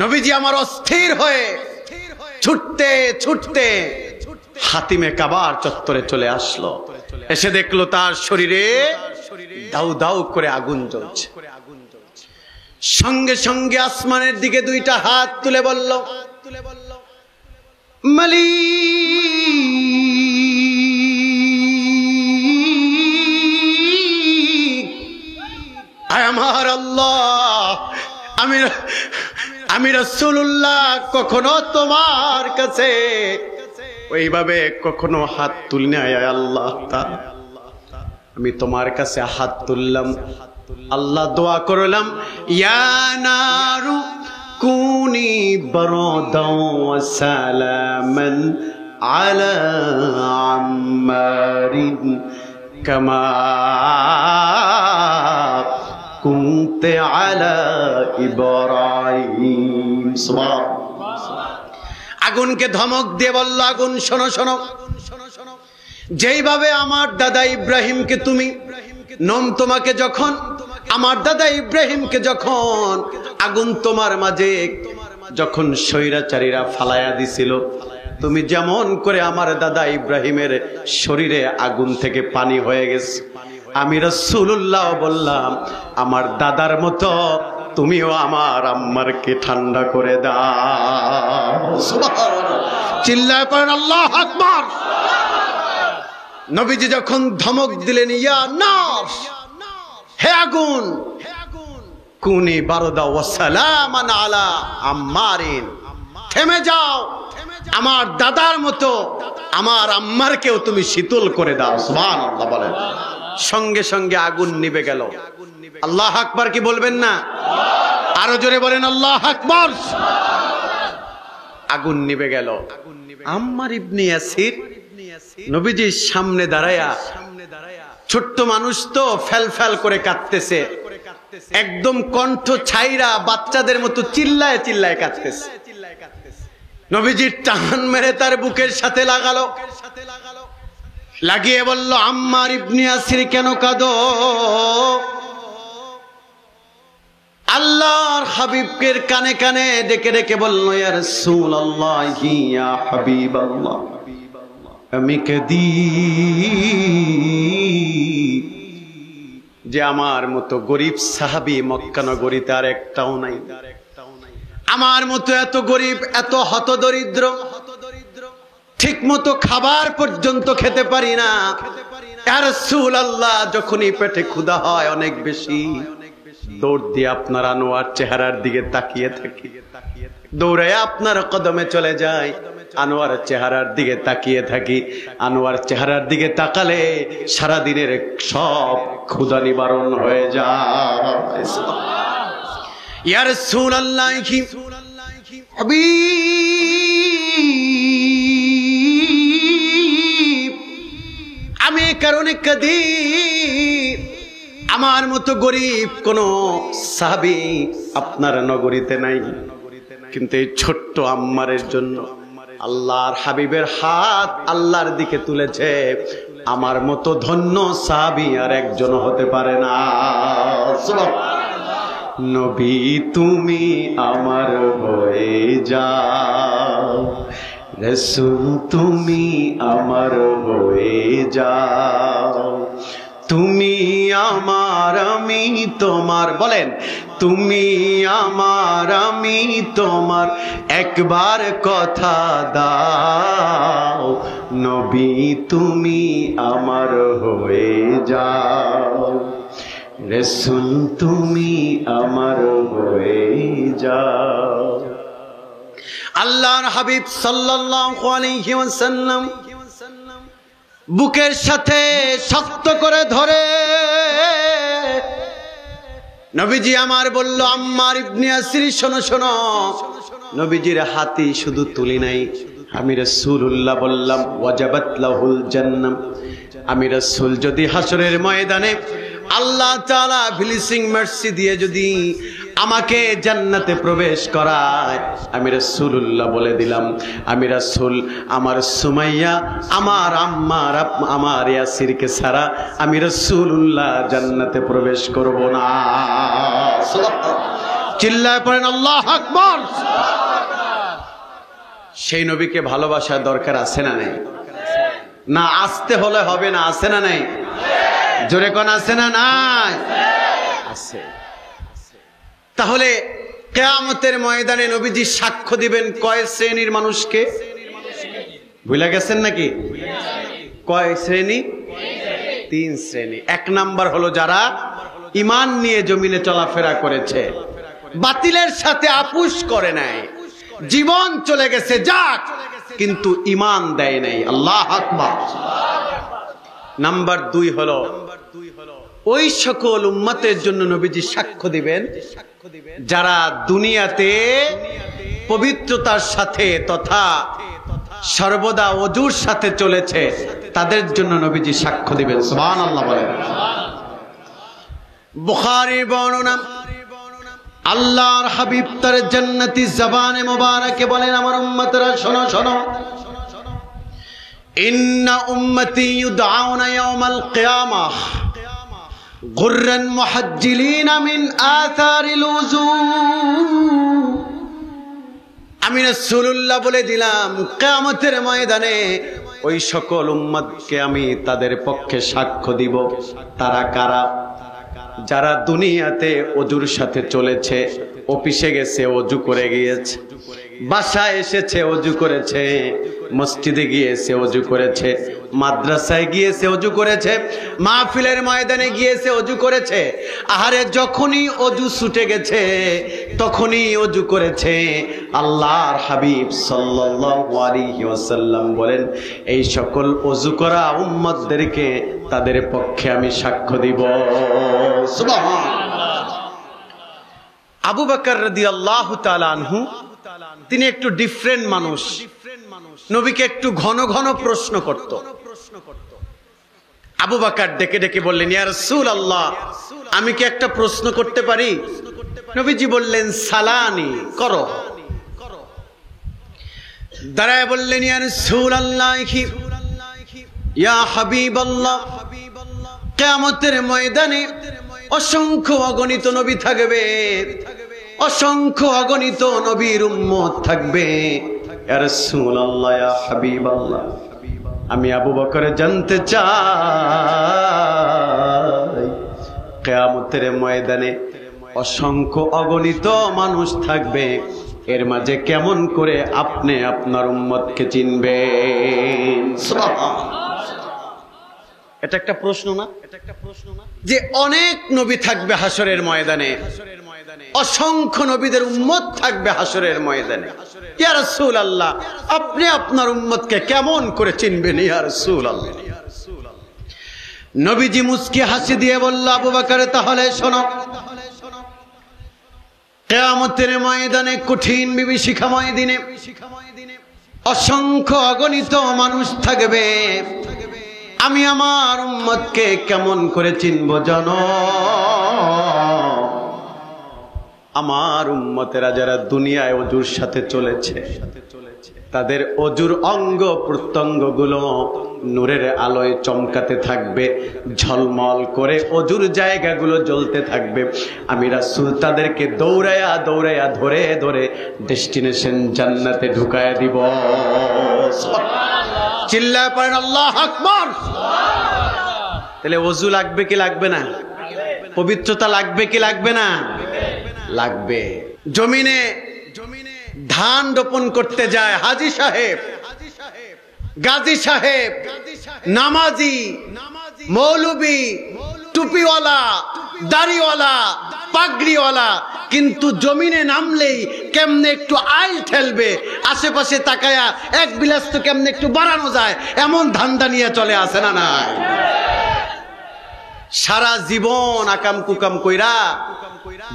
নবীজি আমার অস্থির হয়ে ছুটতে ছুটতে হাতিমে কাবার চত্বরে চলে আসলো। এসে দেখলো তার শরীরে দাউ দাউ করে আগুন জ্বলছে। সঙ্গে সঙ্গে আসমানের দিকে দুইটা হাত তুলে বলল, মালিক, আমার আল্লাহ, আমি রাসূলুল্লাহ কখনো তোমার কাছে ওইভাবে কখনো হাত তুলি নাই। আল্লাহ, আমি তোমার কাছে হাত তুললাম, আল্লাহ দোয়া করলাম, ইয়া নারু কুনি বারদাও ওয়া সালামান আলা আম্মারিন কামা কুনতে আলা ইব্রাহিম। আগুনকে ধমক দিয়ে বলল, আগুন শোনো শোনো, যেইভাবে আমার দাদা ইব্রাহিমকে তুমি তোমাকে যখন আমার দাদা ইব্রাহিমকে যখন আগুন তোমার মাঝে যখন স্বৈরাচারীরা ফালায়া দিছিল, তুমি যেমন করে আমার দাদা ইব্রাহিমের শরীরে আগুন থেকে পানি হয়ে গেছে, আমি রাসূলুল্লাহ বললাম, আমার দাদার মতো তুমিও আমার আম্মারকে ঠান্ডা করে দাও। সুবহানাল্লাহ, চিল্লায় পড়েন আল্লাহু আকবার। নবীজি যখন ধমক দিলেন, ইয়া নার, হে আগুন, কুনি বারদা ওয়া সালামান আলা আম্মারিন, থেমে যাও, আমার দাদার মতো আমার আম্মারকেও তুমি শীতল করে দাও। সুবহানাল্লাহ বলেন। সঙ্গে সঙ্গে আগুন নিভে গেল। আল্লাহ আকবার কি বলবেন না? আরো জোরে বলেন আল্লাহ আকবার। আগুন নিভে গেল। আম্মার ইবনে ইয়াসির নবীজির সামনে দাঁড়ায়া ছোট্ট মানুষ তো ফেল ফেল করে কাঁদতেছে, একদম কণ্ঠ ছাইরা বাচ্চাদের মতো চিল্লায় চিল্লায় কাঁদতেছে। নবীজি টান মেরে তার বুকের সাথে লাগালো, লাগিয়ে বলল, আম্মার ইবনে ইয়াসির কেন কাঁদো? আল্লাহর হাবিবকে কানে কানে ডেকে ডেকে বলল, ইয়া রাসূলুল্লাহ, ইয়া হাবিবাল্লাহ, আমি কাঁদি যে আমার মতো গরিব সাহাবী মক্কা নগরীতে আর একটাও নাই। আমার মতো এত গরিব, এত হতদরিদ্র, ঠিক মতো খাবার পর্যন্ত খেতে পারি না। ইয়া রাসূলুল্লাহ, যখনই পেটে ক্ষুধা হয় অনেক বেশি, দৌড় দিয়ে আপনার আনোয়ার চেহারার দিকে তাকিয়ে থাকি, দৌড়ে আপনার কদমে চলে যায়, আনোয়ার চেহারার দিকে তাকিয়ে থাকি। আনোয়ার চেহারার দিকে তাকালে সারা দিনের সব ক্ষুধা নিবারণ হয়ে যায়। ইয়া রাসূলুল্লাহ, আমি এই কারণে কাঁদি, আমার মতো গরিব কোন সাহাবী আপনার নগরীতে নাই, কিন্তু এই ছোট্ট আম্মারের জন্য আল্লাহর হাবিবের হাত আল্লাহর দিকে তুলেছে। আমার মতো ধন্য সাহাবী আর একজন হতে পারে না। নবী তুমি আমার হয়ে যাও, রাসূল তুমি আমার হয়ে যাও, তুমি আমার আমি তোমার, বলেন তুমি আমার আমি তোমার, একবার কথা দাও, নবী তুমি আমার হয়ে যাও, রাসূল তুমি আমার হয়ে যাও। আল্লাহর হাবিব সাল্লাল্লাহু আলাইহি ওয়াসাল্লাম বুকের সাথে শক্ত করে ধরে নবীজি আমার বলল, আম্মার ইবনে ইয়াসির শোনো শোনো। নবীজির হাতি শুধু তুলি নাই, আমি রাসূলুল্লাহ বললাম, ওয়াজাবাত লাহুল জান্নাহ, আমি রাসূল যদি হাসরের ময়দানে আল্লাহ তাআলা ফিলিসিং মার্সি দিয়ে যদি আমাকে জান্নাতে প্রবেশ করায়, আমি রাসূলুল্লাহ বলে দিলাম, আমি রাসূল আমার সুমাইয়া, আমার আম্মার আমার ইয়াসিরকে ছাড়া আমি রাসূলুল্লাহ জান্নাতে প্রবেশ করব না। চিল্লায় পড়েন আল্লাহু আকবার। সেই নবীকে ভালোবাসার দরকার আছে না নাই? না আসতে হলে হবে না, আছে না নাই? জোরে কোন আছে না নাই? আছে। তাহলে কিয়ামতের ময়দানে নবীজি সাক্ষ্য দিবেন কয় শ্রেণীর মানুষকে? ভুলে গেছেন নাকি? কয় শ্রেণী? 3 শ্রেণী। 1 নাম্বার হলো যারা ঈমান নিয়ে জমিনে চলাফেরা করেছে, বাতিলের সাথে আপোষ করে নাই, জীবন চলে গেছে যাক, কিন্তু ঈমান দেয় নাই। আল্লাহু আকবার। নাম্বার 2 হলো ওই সকল উম্মতের জন্য নবীজি সাক্ষ্য দিবেন যারা দুনিয়াতে পবিত্রতার সাথে তথা সর্বদা ওযুর সাথে চলেছে, তাদের জন্য নবীজি সাক্ষ্য দিবেন। সুবহানাল্লাহ বলেন। বুখারী বর্ণনা, আল্লাহর হাবিব তার জান্নাতি জবানে মুবারাকে বলেন, আমার উম্মতরা শোনো শোনো, ইন্না উম্মতি ইউদআউনা ইয়াওমাল কিয়ামাহ গুররান মুহাজ্জিলিনা মিন আথারিল ওযু। আমি রাসূলুল্লাহ বলে দিলাম, কিয়ামতের ময়দানে ওই সকল উম্মতকে আমি তাদের পক্ষে সাক্ষ্য দিব। তারা কারা? যারা দুনিয়াতে ওযুর সাথে চলেছে, অফিসে গেছে ওযু করে গিয়েছে, বাসায় এসেছে ওযু করেছে, মসজিদে গিয়েছে ওযু করেছে, মাদ্রাসায় গিয়েছে ওযু করেছে, মাহফিলের ময়দানে গিয়েছে ওযু করেছে। আহারে যখনই ওযু ছুটে গেছে তখনই ওযু করেছে। আল্লাহর হাবিব সাল্লাল্লাহু আলাইহি ওয়াসাল্লাম বলেন, এই সকল ওযু করা উম্মতদেরকে তাদের পক্ষে আমি সাক্ষ্য দিব। সুবহানাল্লাহ। আবু বকর রাদিয়াল্লাহু তাআলা আনহু, তিনি একটু ডিফারেন্ট মানুষ। নবীকে একটু ঘন ঘন প্রশ্ন করত। আবু বকর ডেকে ডেকে বললেন, ইয়া রাসূলুল্লাহ, আমি কি একটা প্রশ্ন করতে পারি? নবীজি বললেন, সালানি, করো। দাঁড়ায় বললেন, ইয়া রাসূলুল্লাহ, ইয়া হাবিবাল্লাহ, কিয়ামতের ময়দানে অসংখ্য অগণিত নবী থাকবে, অসংখ্য অগণিত নবীর উম্মত থাকবে। ইয়া রাসূলুল্লাহ, ইয়া হাবিবাল্লাহ, আমি আবু বকর জানতে চাই, কিয়ামতের ময়দানে অসংখ্য অগণিত মানুষ থাকবে, এর মাঝে কেমন করে আপনি আপনার উম্মতকে চিনবেন? এটা একটা প্রশ্ন না? যে অনেক নবী থাকবে হাসরের ময়দানে, অসংখ্য নবীদের উম্মত থাকবে হাসরের ময়দানে। ইয়া রাসূলুল্লাহ, আপনি আপনার উম্মতকে কেমন করে চিনবেন ইয়া রাসূলুল্লাহ? নবীজি মুস্কি হাসি দিয়ে বলল, আবু বকর, তাহলে শোনো, কিয়ামতের ময়দানে, কঠিন বিভীষিকাময় দিনে অসংখ্য অগণিত মানুষ থাকবে, আমি আমার উম্মতকে কেমন করে চিনব জানো? আমার উম্মতেরা যারা দুনিয়ায় অজুর সাথে চলেছে, তাদের অজুর অঙ্গ প্রত্যঙ্গ গুলো নূরের আলোয় চমকাতে থাকবে, ঝলমল করে অজুর জায়গাগুলো জ্বলতে থাকবে। আমি রাসূল তাদেরকে দৌড়ায়া দৌড়ায়া ধরে ধরে ডেস্টিনেশন জান্নাতে ঢুকায়া দিব। চিল্লায় পড়েন আল্লাহু আকবার। তাহলে অজু লাগবে কি লাগবে না? পবিত্রতা লাগবে কি লাগবে না? লাগবে। জমিনে ধান রোপণ করতে যায় হাজী সাহেব, গাজী সাহেব, নামাজি, মৌলবি, টুপিওয়ালা, দাড়িওয়ালা, পাগড়িওয়ালা, কিন্তু জমিনে নামলেই কেমনে একটু আইল ঠেলবে, আশেপাশে তাকায়া এক বিলাস তো কেমনে একটু বাড়ানো যায়, এমন ধান্দা নিয়ে চলে আসে না? নাই। সারা জীবন আকাম কুকাম কইরা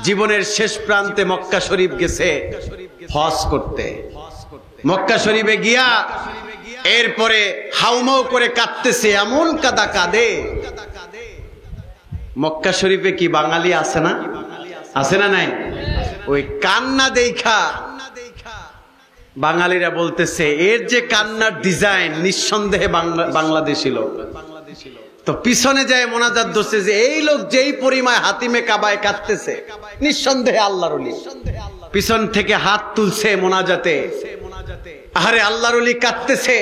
জীবনের শেষ প্রান্তে মক্কা শরীফ গেছে হজ করতে। মক্কা শরীফে গিয়া এরপরে হাউমাউ করে কাঁদতেছে, এমন কাদা কাঁদে। মক্কা শরীফে কি বাঙালি আছে না? আছে না নাই? ওই কান্না দেখা বাঙালিরা বলতেছে, এর যে কান্নার ডিজাইন, নিঃসন্দেহে বাংলাদেশি লোক। তো পিছনে যায় মোনাজাত ধরছে যে এই লোক যেই পরিমায় হাতিমে কাবায় কাঁদতেছে, নিঃসন্দেহে আল্লাহর ওলি। পিছন থেকে হাত তুলছে মোনাজাতে, আরে আল্লাহর ওলি কাঁদতেছে।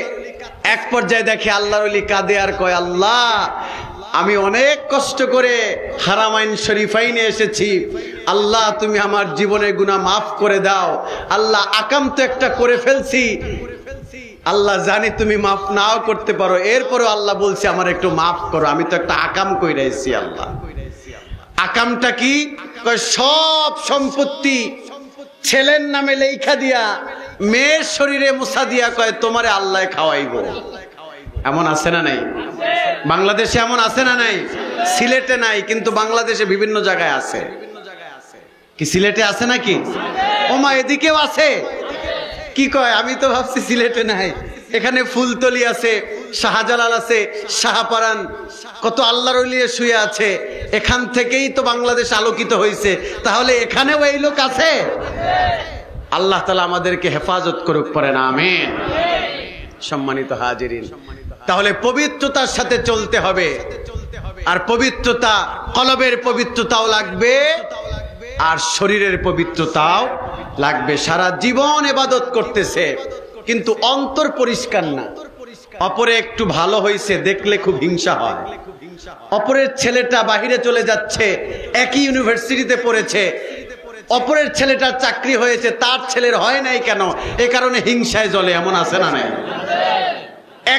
এক পর্যায়ে দেখে আল্লাহর ওলি কাঁদে আর কয়, আল্লাহ, আমি অনেক কষ্ট করে হারামাইন শরীফাইনে এসেছি, আল্লাহ তুমি আমার জীবনের গুনাহ মাফ করে দাও। আল্লাহ, আকাম তো একটা করে ফেলছি, আল্লাহ জানি তুমি মাফ নাও করতে পারো, এরপরও আল্লাহ বলছে আমার একটু মাফ করো, আমি তো একটা আকাম কইরাইছি। আল্লাহ, আকামটা কি? সব সম্পত্তি ছেলের নামে লেখা দিয়া মেয়ের শরীরে মুছা দিয়া কয় তোমারে আল্লাহ খাওয়াইবো। এমন আছে না নাই? বাংলাদেশে এমন আছে না নাই? সিলেটে নাই, কিন্তু বাংলাদেশে বিভিন্ন জায়গায় আছে। কি সিলেটে আছে নাকি? ওমা, এদিকেও আছে। কি কয়? আমি তো ভাবছি সিলেটে নাই। এখানে ফুলতলি আছে, শাহজালাল আছে, শাহপারান, কত আল্লাহর ওলি শুয়ে আছে। এখান থেকেই তো বাংলাদেশ আলোকিত হয়েছে, তাহলে এখানেও এই লোক আছে। আল্লাহ তাআলা আমাদেরকে হেফাজত করুক, পড়েন আমিন। সম্মানিত হাজিরিন, তাহলে পবিত্রতার সাথে চলতে হবে, আর পবিত্রতা, কলবের পবিত্রতাও লাগবে, আর শরীরের পবিত্রতাও লাগবে। সারা জীবন ইবাদত করতেছে কিন্তু অন্তর পরিষ্কার না। অপরে একটু ভালো হয়েছে দেখলে খুব হিংসা হয়। অপরের ছেলেটা বাহিরে চলে যাচ্ছে, একই ইউনিভার্সিটিতে পড়েছে, অপরের ছেলেটার চাকরি হয়েছে, তার ছেলের হয় নাই কেন? এ কারণে হিংসায় জ্বলে। এমন আছে না নাই?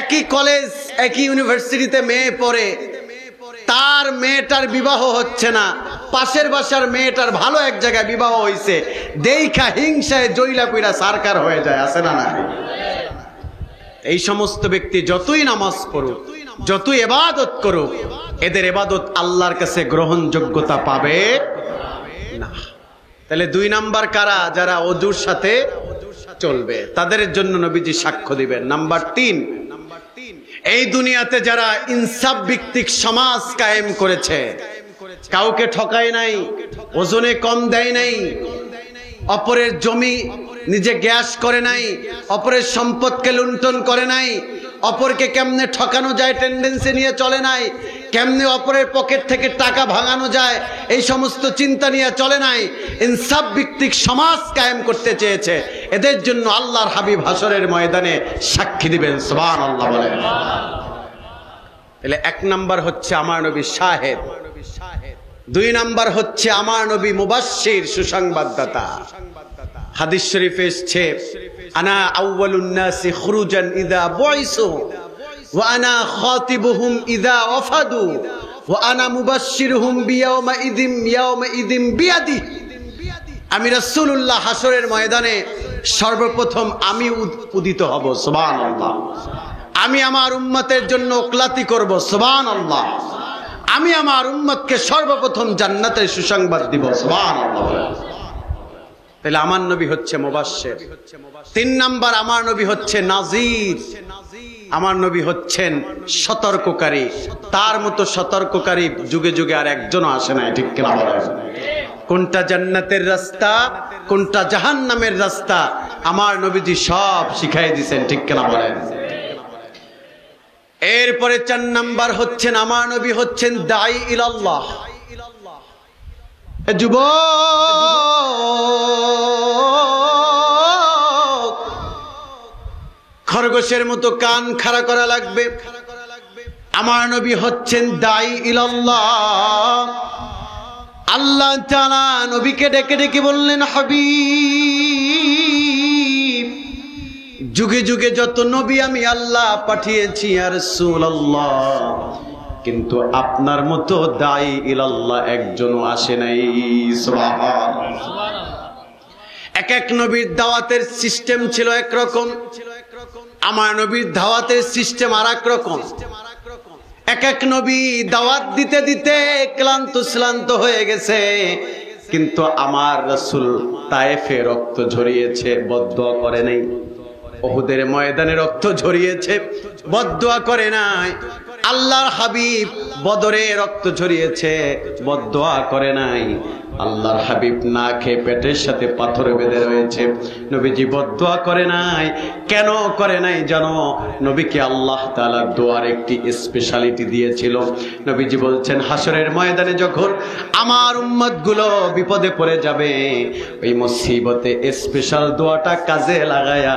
একই কলেজ, একই ইউনিভার্সিটিতে মেয়ে পড়ে, তার মেয়েটার বিবাহ হচ্ছে না, পাশের বাসার মেয়েটার ভালো এক জায়গায় বিবাহ হয়েছে, দেখা হিংসায় জইলা কইরা সারকার হয়ে যায়। আছে না নাই? এই সমস্ত ব্যক্তি যতই নামাজ পড়ুক, যতই ইবাদত করুক, এদের ইবাদত আল্লাহর কাছে গ্রহণযোগ্যতা পাবে না। তাহলে 2 নাম্বার কারা? যারা ওযুর সাথে চলবে, তাদের জন্য নবীজি সাক্ষ্য দিবেন। নাম্বার 3, এই দুনিয়াতে যারা ইনসাফ ভিত্তিক সমাজ কায়েম করেছে, কাউকে ঠকায় নাই, ওজনে কম দেয় নাই, অপরের জমি নিজে গ্যাস করে নাই, অপরের সম্পদকে লুণ্ঠন করে নাই, অপরকে কেমনে ঠকানো যায় টেন্ডেন্সি নিয়ে চলে নাই, কেমনে অপরের পকেট থেকে টাকা ভাঙানো যায় এই সমস্ত চিন্তা নিয়ে চলে নাই, ইনসাফ ভিত্তিক সমাজ কায়েম করতে চেয়েছে। এদের জন্য আল্লাহর হাবিব হাসরের ময়দানে সাক্ষী দিবেন, সুবহানাল্লাহ বলেন। তাহলে 1 নাম্বার হচ্ছে আমার নবী শাহেদ, 2 নাম্বার হচ্ছে আমার নবী মুবাশশির, সুসংবাদদাতা। হাদিস শরীফে এসেছে, আনা আউয়ালুন নাসি খুরুজান ইযা বুইসু ওয়া আনা খাতিবুহুম ইযা ওয়াফাদু ওয়া আনা মুবাশশিরুহুম বিয়াউমা ইদিম বিয়াদি। আমি রাসূলুল্লাহ হাসরের ময়দানে সর্বপ্রথম আমি উদিত হব, সুবহানাল্লাহ। আমি আমার উম্মতের জন্য ওকলাতি করব, সুবহানাল্লাহ। আমি আমার উম্মতকে সর্বপ্রথম জান্নাতের সুসংবাদ দিব, সুবহানাল্লাহ। তাহলে আমার নবী হচ্ছে মুবাশশির। 3 নাম্বার আমার নবী হচ্ছে নাযীর, আমার নবী হচ্ছেন সতর্ককারী। তার মতো সতর্ককারী যুগে যুগে আর একজনও আসে না, ঠিক কিনা বলেন? কোনটা জান্নাতের রাস্তা, কোনটা জাহান্নামের রাস্তা আমার নবীজি সব শিখাই দিয়েছেন, ঠিক কিনা বলেন? এরপরে 4 নাম্বার হচ্ছেন আমার নবী হচ্ছেন দাঈ ইলাল্লাহ। যুবক, খরগোশের মতো কান খাড়া করা লাগবে। আমার নবী হচ্ছেন দাঈ ইলাল্লাহ। আল্লাহ তাআলা নবীকে ডেকে ডেকে বললেন, হাবিব, যুগে যুগে যত নবী আমি আল্লাহ পাঠিয়েছি ইয়া রাসূলুল্লাহ, কিন্তু আপনার মতো দাঈ ইলাল্লাহ একজনও আসে নাই, সুবহানাল্লাহ। এক নবীর দাওয়াতের সিস্টেম ছিল একরকম, আমার নবীর দাওয়াতের সিস্টেম আরেক রকম। এক নবী দাওয়াত দিতে দিতে ক্লান্ত হয়ে গেছে, কিন্তু আমার রাসূল তায়েফে রক্ত ঝরিয়েছে, বদদুয়া করে নাই। উহুদের ময়দানে রক্ত ঝরিয়েছে, বদদুয়া করে নাই। আল্লাহর হাবিব বদরে রক্ত ঝরিয়েছে, বদদুয়া করে নাই। আল্লাহর হাবিব না খেয়ে পেটের সাথে পাথর বেঁধে রয়েছে, নবীজি বদদুয়া করে নাই। কেন করে নাই জানো? নবীকে আল্লাহ তাআলা দোয়ার একটি স্পেশালিটি দিয়েছিল। নবীজি বলছেন, হাসরের ময়দানে যখন আমার উম্মতগুলো বিপদে পড়ে যাবে, ওই মুসিবতে স্পেশাল দোয়াটা কাজে লাগায়া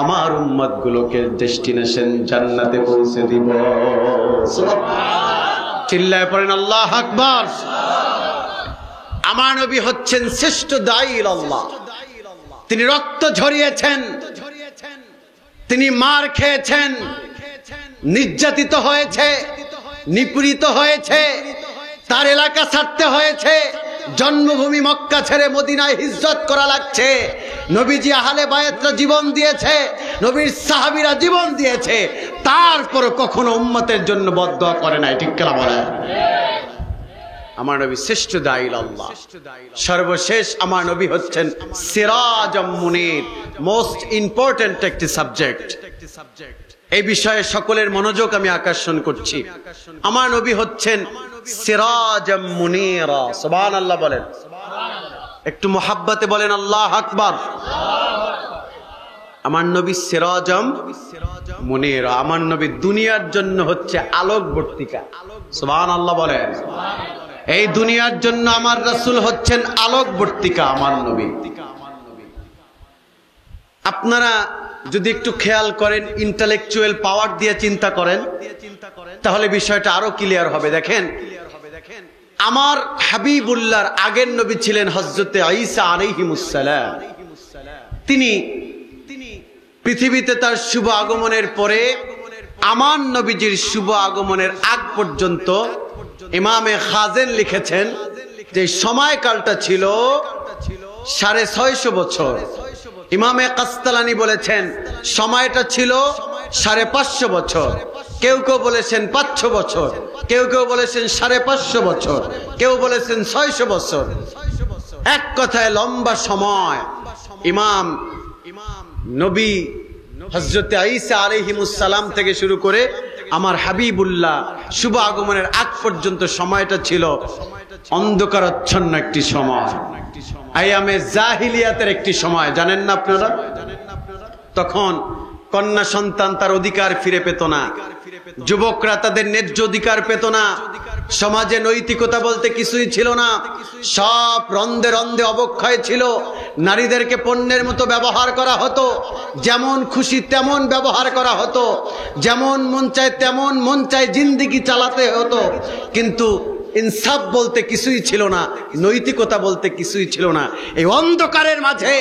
আমার উম্মতগুলোকে ডেস্টিনেশন জান্নাতে পৌঁছে দিব। চিল্লায় পড়েন আল্লাহু আকবার। আমার নবী হচ্ছেন শ্রেষ্ঠ দাঈ ইলাল্লাহ। তিনি রক্ত ঝরিয়েছেন, তিনি মার খেয়েছেন, নির্যাতিত হয়েছে, নিপীড়িত হয়েছে, তার এলাকা ছাড়তে হয়েছে, জন্মভূমি মক্কা ছেড়ে মদিনায় হিজরত করা লাগছে। নবীজি আহলে বায়াতরা জীবন দিয়েছে, নবীর সাহাবীরা জীবন দিয়েছে, তারপর কখনো উম্মতের জন্য বদদুয়া করে নাই, ঠিক কিনা বলেন? আমার নবী শ্রেষ্ঠ দাঈ ইলাল্লাহ। সর্বশেষ আমার নবী হচ্ছেন সিরাজুম মুনীর, মোস্ট ইম্পর্টেন্ট একটি সাবজেক্ট। এই বিষয়ে সকলের মনোযোগ আমি আকর্ষণ করছি। আমার নবী হচ্ছেন সিরাজুম মুনীরা, সুবহানাল্লাহ বলেন। একটু মুহাব্বতে বলেন আল্লাহু আকবার। আমার নবী সিরাজুম মুনীরা, আমার নবী দুনিয়ার জন্য হচ্ছে আলোকবর্তিকা, সুবহানাল্লাহ বলেন। এই দুনিয়ার জন্য আমার রাসূল হচ্ছেন আলোকবর্তিকা, আমার নবী। আপনারা যদি একটু খেয়াল করেন, ইন্টেলেকচুয়াল পাওয়ার দিয়ে চিন্তা করেন, তাহলে বিষয়টা আরো ক্লিয়ার হবে। দেখেন, আমার হাবিবুল্লাহর আগের নবী ছিলেন হযরতে ঈসা আলাইহিস সালাম। তিনি পৃথিবীতে তার শুভ আগমনের পরে আমার নবীজির শুভ আগমনের আগ পর্যন্ত ইমামে খাজেন লিখেছেন যে সময়কালটা ছিল 650 বছর। ইমামে কাস্তালানি বলেছেন সময়টা ছিল 550 বছর। কেউ কেউ বলেছেন 500 বছর, কেউ কেউ বলেছেন 550 বছর, কেউ বলেছেন 600 বছর। এক কথায় লম্বা সময় ইমাম নবী হযরতে ঈসা আলাইহিস সালাম থেকে শুরু করে আমার হাবিবুল্লাহ শুভ আগমনের আগ পর্যন্ত সময়টা ছিল অন্ধকারাচ্ছন্ন একটি সময়, আইয়ামে জাহিলিয়াতের একটি সময়। জানেন না আপনারা? তখন কন্যা সন্তান তার অধিকার ফিরে পেত না, যুবকরা তাদের ন্যায্য অধিকার পেত না, সমাজে নৈতিকতা বলতে কিছুই ছিল না, সব রন্ধে রন্ধে অবক্ষয় ছিল, নারীদেরকে পণ্যের মতো ব্যবহার করা হতো, যেমন খুশি তেমন ব্যবহার করা হতো, যেমন মন চায় তেমন মন চায় জিন্দেগি চালাতে হতো, কিন্তু ইনসাফ বলতে কিছুই ছিল না, নৈতিকতা বলতে কিছুই ছিল না। এই অন্ধকারের মাঝে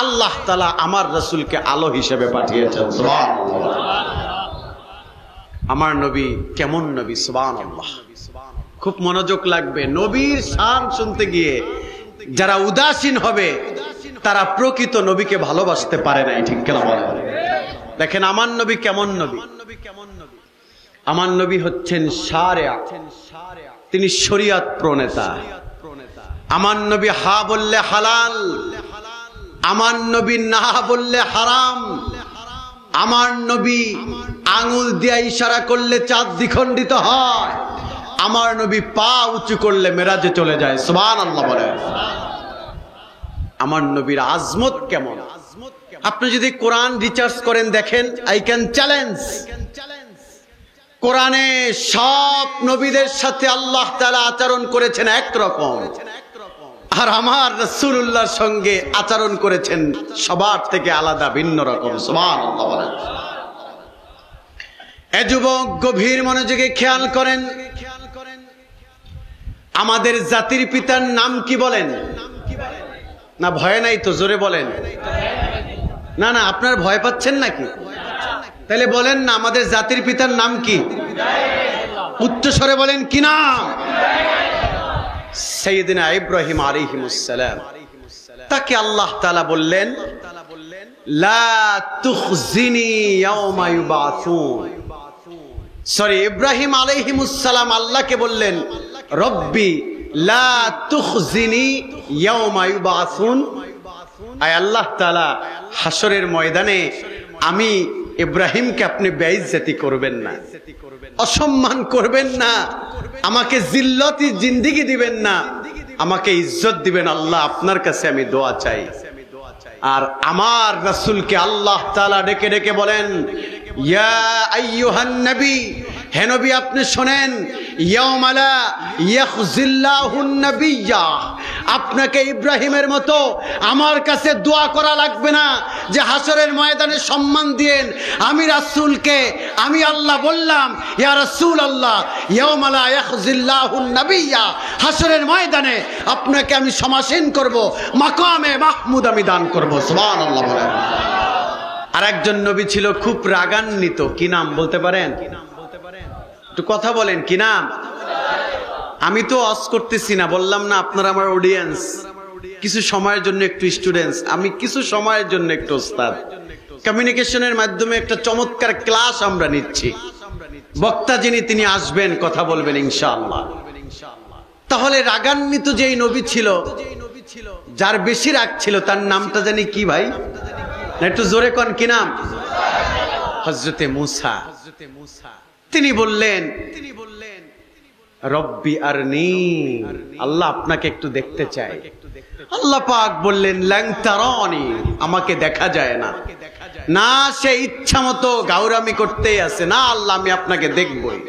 আল্লাহ তাআলা আমার রাসূলকে আলো হিসেবে পাঠিয়েছেন। সুবহানাল্লাহ। আমার নবী কেমন নবী! সুবহানাল্লাহ। খুব মনোযোগ লাগবে। নবীর শান শুনতে গিয়ে যারা উদাসীন হবে তারা প্রকৃত নবীকে ভালোবাসতে পারে না। ঠিক কেন বলেন? দেখেন আমার নবী কেমন নবী। আমার নবী হচ্ছেন শারিয়া, তিনি শরীয়ত প্রণেতা। আমার নবী হা বললে হালাল, আমার নবী না বললে হারাম। আমার নবী আঙুল দিয়ে ইশারা করলে চাঁদ দ্বিখণ্ডিত হয়, আমার নবী পা উঁচু করলে মেরাজে চলে যায়। সুবহানাল্লাহ বলেন। আমার নবীর আজমত কেমন! আপনি যদি কোরআন রিসার্চ করেন দেখেন, আই ক্যান চ্যালেঞ্জ, কোরআনে সব নবীদের সাথে আল্লাহ তাআলা আচরণ করেছেন একরকম, আর আমার রাসূলুল্লাহর সঙ্গে আচরণ করেছেন সবার থেকে আলাদা, ভিন্ন রকম। সুবহানাল্লাহ বলেন। এ যুবক, গভীর মনোযোগে খেয়াল করেন, আমাদের জাতির পিতার নাম কি বলেন? না ভয় নাই তো? জোরে বলেন। না না, আপনার ভয় পাচ্ছেন নাকি? তাহলে বলেন না, আমাদের জাতির পিতার নাম কি? উচ্চস্বরে বলেন, কি নাম? সাইয়েদনা ইব্রাহিম আলাইহিস সালাম। তাকে আল্লাহ তাআলা বললেন, লা তুখজিনি ইয়াওমা ইউবাসুন। ইব্রাহিম আলাইহিস সালাম আল্লাহকে বললেন, রব্বি লা তুখজিনি ইয়াওমা ইউবাসুন। আয় আল্লাহ তাআলা, হাসরের ময়দানে আমি ইব্রাহিমকে আপনি বেইজ্জতি করবেন না, অসম্মান করবেন না, আমাকে জিল্লতি জিন্দেগি দিবেন না, আমাকে ইজ্জত দিবেন। আল্লাহ, আপনার কাছে আমি দোয়া চাই। আর আমার রাসূলকে আল্লাহ তাআলা ডেকে ডেকে বলেন, ইয়া আইয়ুহান নবী, হে নবী আপনি শোনেন, ইয়াউমা লা ইয়াখজিল্লাহুন নাবিয়্যা, আপনাকে ইব্রাহিমের মতো আমার কাছে দোয়া করা লাগবে না যে হাসরের ময়দানে সম্মান দিয়েন। আমি রাসূলকে, আমি আল্লাহ বললাম, ইয়া রাসূলুল্লাহ ইয়াউমা লা ইয়াখজিল্লাহুন নাবিয়্যা, হাসরের ময়দানে আপনাকে আমি সমাসীন করব, মাকামে মাহমুদ আমি দান করব। সুবহানাল্লাহ বলেন। আর একজন নবী ছিল খুব রাগান্বিত, কি নাম বলতে পারেন? একটু কথা বলেন, কি নাম? আমি তো অস করতেছি না, বললাম না আপনারা আমার অডিয়েন্স, কিছু সময়ের জন্য একটু স্টুডেন্টস, আমি কিছু সময়ের জন্য একটু ওস্তাদ। কমিউনিকেশনের মাধ্যমে একটা চমৎকার ক্লাস আমরা নিচ্ছি। বক্তা যিনি, তিনি আসবেন, কথা বলবেন ইনশাআল্লাহ। তাহলে রাগান্বিত যেই নবী ছিল, যার বেশি রাগ ছিল, তার নামটা জানি কি ভাই? না একটু জোরে কোন, কি নাম? হযরতে মূসা। তিনি বললেন, রব্বি আরনি, আল্লাহ আপনাকে একটু দেখতে চাই। আল্লাহ পাক বললেন, লাং তারানি, আমাকে দেখা যায় না। না, সে ইচ্ছা মতো গাউরামি করতেই আছে। না আল্লাহ, আমি আপনাকে দেখবই,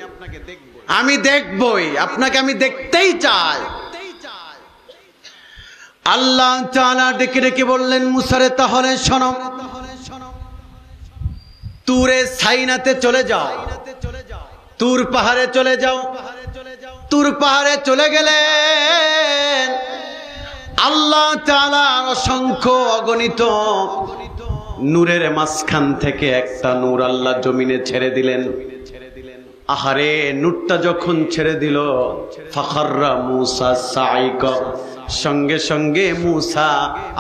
আমি দেখবই, আপনাকে আমি দেখতেই চাই। আল্লাহ তাআলা ডেকে ডেকে বললেন, মুসারে তাহলে শোনো, তুরে সাইনাতে চলে যাও, তুর পাহাড়ে চলে যাও। তুর পাহাড়ে চলে গেলেন, আল্লাহ তাআলা অসংখ্য অগণিত নূরের মাঝখান থেকে একটা নূর আল্লাহ জমিনে ছেড়ে দিলেন। আহারে, নূরটা যখন ছেড়ে দিল, ফাখাররা মূসা সাইকা, সঙ্গে সঙ্গে মূসা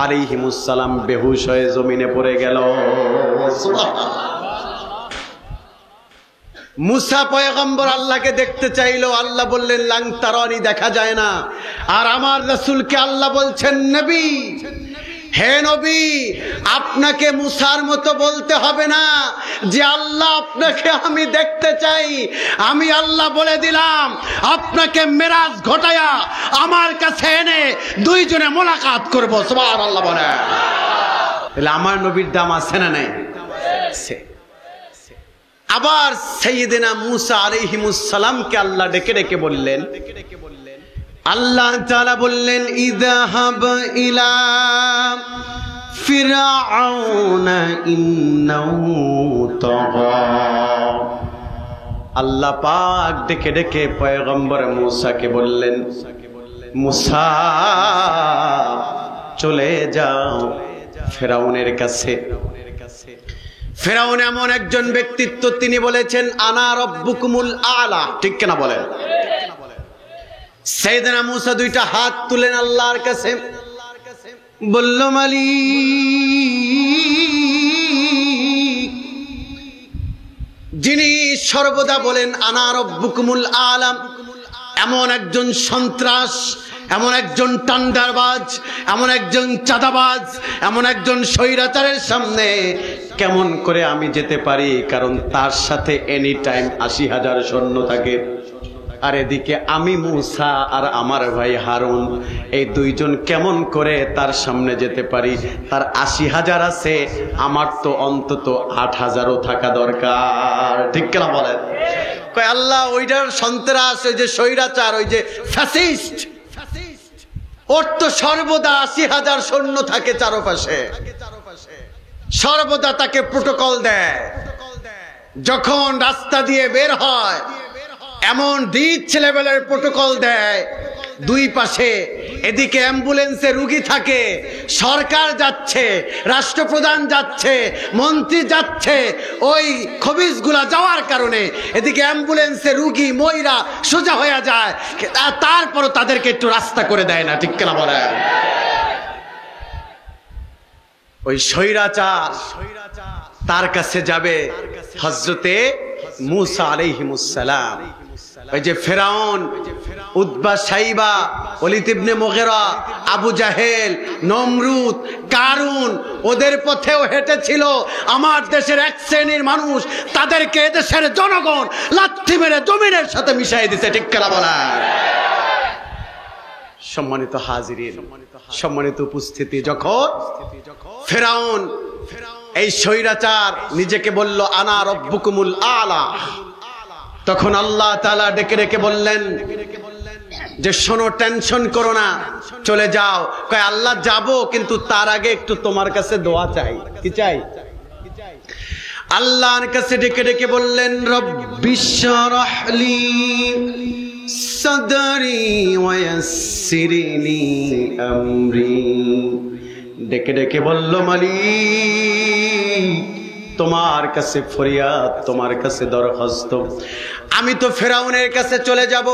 আলাইহিস সালাম বেহুশ হয়ে জমিনে পড়ে গেল। মূসা পয়গম্বর আল্লাহকে দেখতে চাইলো, আল্লাহ বললেন লাং তারানি, দেখা যায় না। আর আমার রাসূলকে আল্লাহ বলছেন, নবী হে নবী, আপনাকে মুসার মতো বলতে হবে না যে আল্লাহ আপনাকে আমি দেখতে চাই। আমি আল্লাহ বলে দিলাম আপনাকে মেরাজ ঘটায়া আমার কাছে এনে দুইজনে মোলাকাত করব। সুবহানাল্লাহ বলে। তাহলে আমার নবীর দাম আছে না নাই? আবার সাইয়েদেনা মুসা আলাইহিমুস সালামকে আল্লাহ ডেকে ডেকে বললেন, আল্লাহ তাআলা বললেন, ইযহাব ইলা ফিরআউনা ইন্নাহু তাগা। আল্লাহ পাক ডেকে ডেকে পয়গম্বর মুসাকে বললেন, মুসা চলে যাও ফিরআউনের কাছে। ফিরআউন এমন একজন ব্যক্তিত্ব, তিনি বলেছেন আনা রব্বুকুমুল আলা, ঠিক কিনা বলেন? সাইয়েদনা মুসা দুইটা হাত তুলেন আল্লাহর কাছে, বলল মালিক, যিনি সর্বদা বলেন আনা রব্বুকুমুল আলা, এমন একজন সন্ত্রাস, এমন একজন টান্ডারবাজ, এমন একজন চাঁদাবাজ, এমন একজন স্বৈরাচারের সামনে কেমন করে আমি যেতে পারি? কারণ তার সাথে এনি টাইম ৮০,০০০ সৈন্য থাকে। আর এদিকে আমি মুসা আর আমার ভাই হারুন, এই দুইজন কেমন করে তার সামনে যেতে পারি? তার ৮০,০০০ আছে, আমার তো অন্তত ৮,০০০ও থাকা দরকার, ঠিক কিনা বলেন? কয় আল্লাহ, ওইটার সন্ত্রাস, ওই যে স্বৈরাচার, ওই যে ফ্যাসিস্ট, ওর তো সর্বদা ৮০,০০০ সৈন্য থাকে চারপাশে, সর্বদা তাকে প্রোটোকল দেয়। যখন রাস্তা দিয়ে বের হয় এমন রিচ লেভেলের প্রোটোকল দেয়, দুই পাশে, এদিকে অ্যাম্বুলেন্সে রুগী থাকে, সরকার যাচ্ছে, রাষ্ট্রপ্রধান যাচ্ছে, মন্ত্রী যাচ্ছে, ওই খবিসগুলা যাওয়ার কারণে এদিকে অ্যাম্বুলেন্সে রুগী ময়রা সোজা হয়ে যায়, তারপরও তাদেরকে একটু রাস্তা করে দেয় না, ঠিক কিনা বলে? ওই স্বৈরাচার তার কাছে যাবে হযরতে মুসা আলাইহিমুস সালাম। ওই যে ফিরআউন, উতবা, সাইবা, ওলীদ ইবনে মুগীরা, আবু জাহেল, নমরুদ, কারুন, ওদের পথেও হেঁটেছিল আমার দেশের এক শ্রেণীর মানুষ, তাদেরকে এদেশের জনগণ লাথি মেরে জমিনের সাথে মিশাই দিছে, ঠিক কিনা বলা? সম্মানিত হাজিরিন, সম্মানিত উপস্থিতি, যখন ফিরআউন এই স্বৈরাচার নিজেকে বলল আনা রব্বুকুমুল আলা, তখন আল্লাহ তাআলা ডেকে ডেকে বললেন যে শোনো, টেনশন করো না, চলে যাও। কয় আল্লাহ যাব, কিন্তু তার আগে একটু তোমার কাছে দোয়া চাই। কি চাই? আল্লাহর কাছে ডেকে ডেকে বললেন রব্বিশরাহ লি সাদরি ওয়া ইয়াসসিরলি আমরি। ডেকে ডেকে বলল মালিক, তোমার কাছে ফরিয়াদ, তোমার কাছে দরখাস্ত, আমি তো ফিরআউনের কাছে চলে যাব,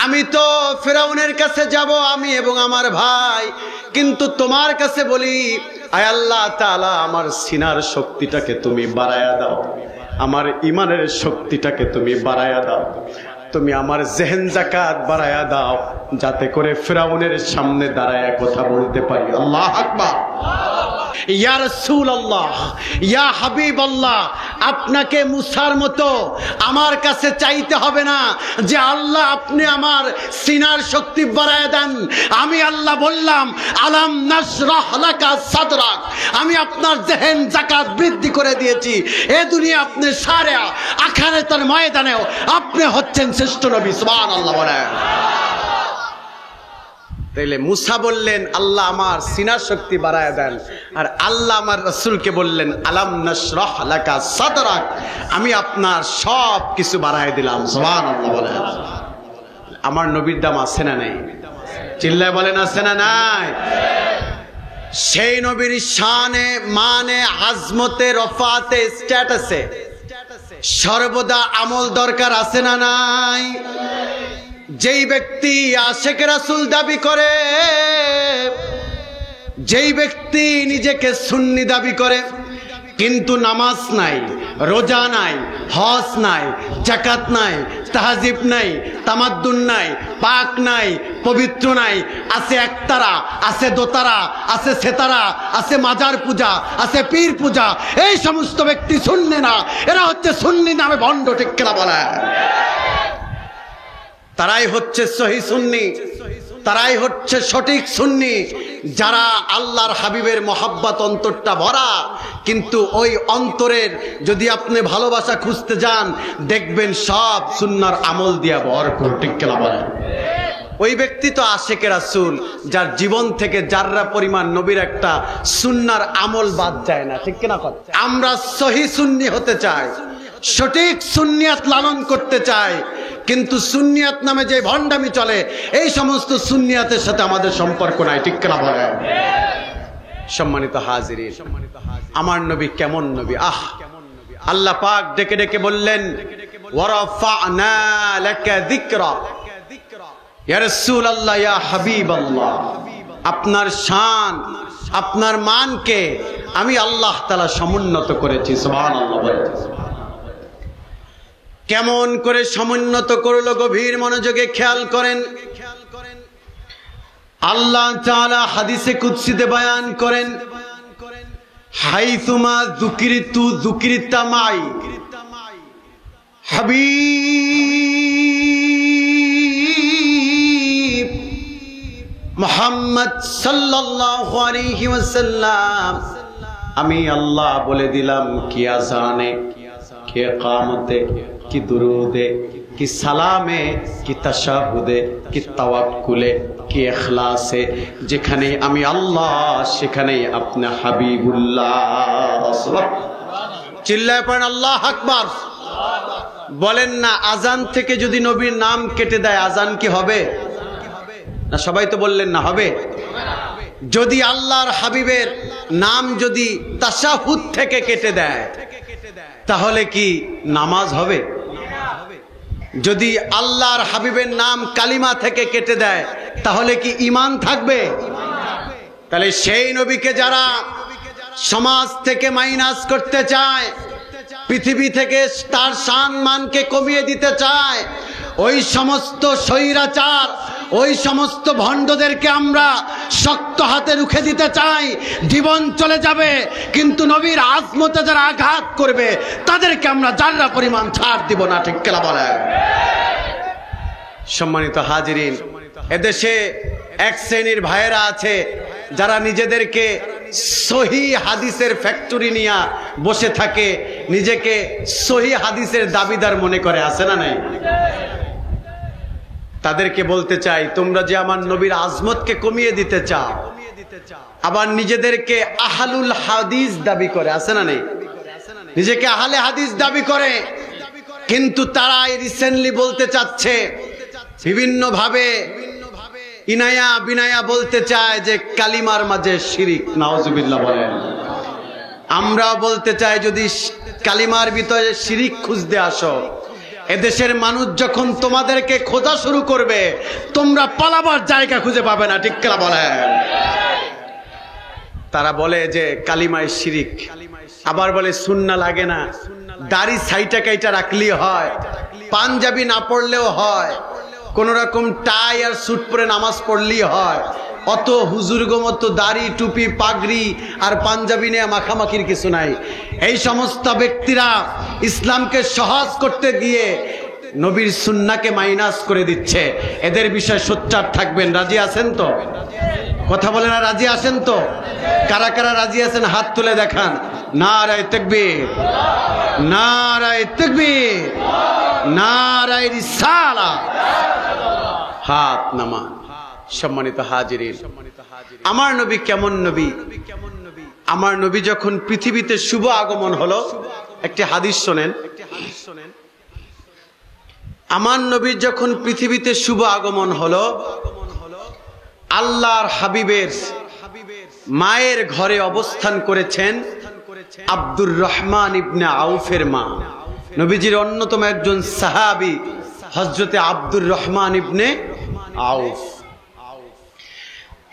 আমি তো ফিরআউনের কাছে যাব, আমি এবং আমার ভাই, কিন্তু তোমার কাছে বলি, আয় আল্লাহ তাআলা, আমার সিনার শক্তিটাকে তুমি বাড়ায়া দাও, আমার ইমানের শক্তিটাকে তুমি বাড়ায়া দাও, তুমি আমার জেহেন জাকাত বাড়ায়া দাও, যাতে করে ফিরআউনের সামনে দাঁড়ায় কথা বলতে পারি। আল্লাহু আকবার। ইয়া রাসূলুল্লাহ, ইয়া হাবিবাল্লাহ, আপনাকে মুসার মতো আমার কাছে চাইতে হবে না যে আল্লাহ আপনি আমার সিনার শক্তি বাড়ায় দেন। আমি আল্লাহ বললাম আলাম নাশরাহ লাকা সাদরাক, আমি আপনার জেহেন জাকাত বৃদ্ধি করে দিয়েছি। এ দুনিয়া আপনি সারা আখিরাতের ময়দানেও আপনি হচ্ছেন শ্রেষ্ঠ নবী। সুবহানাল্লাহ বলেন। তাইলে মুসা বললেন আল্লাহ আমার সিনার শক্তি বাড়ায় দেন, আর আল্লাহ আমার রাসূলকে বললেন আলাম নাশরাহ লাকা সাদরাক, আমি আপনার সব কিছু বাড়ায় দিলাম। সুবহানাল্লাহ বলেন। আমার নবীর দাম আছে না নাই? চিল্লায় বলেন আছে না নাই? সেই নবীর শানে, মানে, আজমতে, রফাতে, স্ট্যাটাসে সর্বদা আমল দরকার আছে না নাই? যেই ব্যক্তি আশেক রাসূল দাবি করে, যেই ব্যক্তি নিজেকে সুন্নি দাবি করে, কিন্তু নামাজ নাই, রোজা নাই, হজ নাই, যাকাত নাই, তাহজিব নাই, তামাদ্দুন নাই, পাক নাই, পবিত্র নাই। আছে একতারা, আছে দোতারা, আছে সেতারা, আছে মাজার পূজা, আছে পীর পূজা। এই সমস্ত ব্যক্তি সুন্নি না, এরা হচ্ছে সুন্নি নামে ভণ্ড, ঠিক কিনা বলে? তারাই হচ্ছে সহি সুন্নি, তারাই হচ্ছে সঠিক সুন্নি, যারা আল্লাহর হাবিবের মহাব্বত অন্তরটা ভরা। কিন্তু ওই অন্তরের যদি আপনি ভালোবাসা খুঁজতে যান, দেখবেন সব সুন্নাহর আমল দিয়া ভরপুর, ঠিক কিনা বলেন? ওই ব্যক্তি তো আশিকে রাসূল, যার জীবন থেকে যাররা পরিমাণ নবীর একটা সুন্নাহর আমল বাদ যায় না, ঠিক কিনা? আমরা সহি সুন্নি হতে চাই, সঠিক সুন্নিয়াত লালন করতে চাই, কিন্তু সুন্নিয়াত নামে যে ভণ্ডামি চলে, এই সমস্ত সুন্নিয়াতের সাথে আমাদের সম্পর্ক নাই, ঠিক কিনা বলেন? সম্মানিত হাজিরিন, আমার নবী কেমন নবী! আল্লাহ পাক ডেকে ডেকে বললেন, ওয়ারাফা'না লাকা যিকরা, ইয়া রাসূলুল্লাহ, ইয়া হাবিবাল্লাহ, আপনার শান, আপনার মানকে আমি আল্লাহ তাআলা সমুন্নত করেছি। সুবহানাল্লাহ। কেমন করে সমুন্নত করলো, গভীর মনোযোগে খেয়াল করেন। আল্লাহ তাআলা হাদিসে কুদসিতে বয়ান করেন, হাইসুমা যুকিরতু যুকিরতা মাই, হাবিব মুহাম্মদ সাল্লাল্লাহু আলাইহি ওয়াসাল্লাম, আমি আল্লাহ বলে দিলাম কি আযানে, কি ইকামতে, কি দুরুদে, কি সালামে, কি তাশাহুদে, কি তাওয়াক্কুলে, কি ইখলাসে, যেখানে আমি আল্লাহ সেখানে আপনি হাবিবুল্লাহ। চিল্লায় পড়েন আল্লাহ আকবার। বলেন না, আজান থেকে যদি নবীর নাম কেটে দেয় আজান কি হবে না? সবাই তো বললেন না, হবে। যদি আল্লাহর হাবিবের নাম যদি তাশাহুদ থেকে কেটে দেয় তাহলে কি নামাজ হবে? যদি আল্লাহর হাবিবের নাম কালিমা থেকে কেটে দেয় তাহলে কি ঈমান থাকবে? তাহলে সেই নবীকে যারা সমাজ থেকে মাইনাস করতে চায়, পৃথিবী থেকে তার সম্মানকে কমিয়ে দিতে চায়, ওই সমস্ত স্বৈরাচার, ওই সমস্ত ভণ্ডদেরকে আমরা শক্ত হাতে রুখে দিতে চাই। জীবন চলে যাবে, কিন্তু নবীর আজমতে যারা আঘাত করবে তাদেরকে আমরা যারা পরিমাণ ছাড় দিব না, ঠিক কিনা বলেন? সম্মানিত হাজিরিন, এদেশে এক শ্রেণীর ভাইয়েরা আছে যারা নিজেদেরকে সহি হাদিসের ফ্যাক্টরি নিয়ে বসে থাকে, নিজেকে সহি হাদিসের দাবিদার মনে করে, আছে না নাই? তাদেরকে বলতে চাই, তোমরা যে আমার নবীর আজমতকে কমিয়ে দিতে চাও, আবার নিজেদেরকে আহলুল হাদিস দাবি করে, আছে না নেই? নিজেকে আহলে হাদিস দাবি করে, কিন্তু তারা রিসেন্টলি বলতে চাচ্ছে বিভিন্ন ভাবে, ইনায়া বিনায়া বলতে চায় যে কালিমার মাঝে শিরিক। নাউজুবিল্লাহ বলেন। আমরা বলতে চাই, যদি কালিমার ভিতরে শিরিক খুঁজতে আসো, এদেশের মানুষ যখন তোমাদেরকে খোঁজা শুরু করবে তোমরা পালাবার জায়গা খুঁজে পাবে না, ঠিক কিনা বলেন? তারা বলে যে কালিমায় শিরিক, আবার বলে সুন্নাহ লাগে না, দাড়ি সাইটা কাইটা রাখলেই হয়, পাঞ্জাবি না পড়লেও হয়, কোন রকম টাই আর স্যুট পরে নামাজ পড়লেই হয়, অত হুজুরগো মতো দাড়ি টুপি পাগড়ি আর পাঞ্জাবি নিয়ে মাখামাখির কিছু নাই। এই সমস্ত ব্যক্তিরা ইসলামকে সহজ করতে গিয়ে নবীর সুন্নাহকে মাইনাস করে দিচ্ছে। এদের বিষয়ে সোচ্চার থাকবেন। রাজি আছেন তো? কথা বলে না, রাজি আছেন তো? কারা কারা রাজি আছেন হাত তুলে দেখান। নারায়ে তাকবীর, নারায়ে তাকবীর, নারায়ে রিসালাত। হাত নামান। সম্মানিত হাজিরিন, আমার নবী কেমন নবী! আমার নবী যখন পৃথিবীতে শুভ আগমন হলো, একটি হাদিস শোনেন। আমার নবীর যখন পৃথিবীতে শুভ আগমন হলো, আল্লাহর হাবিবের মায়ের ঘরে অবস্থান করেছেন আব্দুর রহমান ইবনে আউফের মা, নবীজির অন্যতম একজন সাহাবী হযরতে আব্দুর রহমান ইবনে আউফ।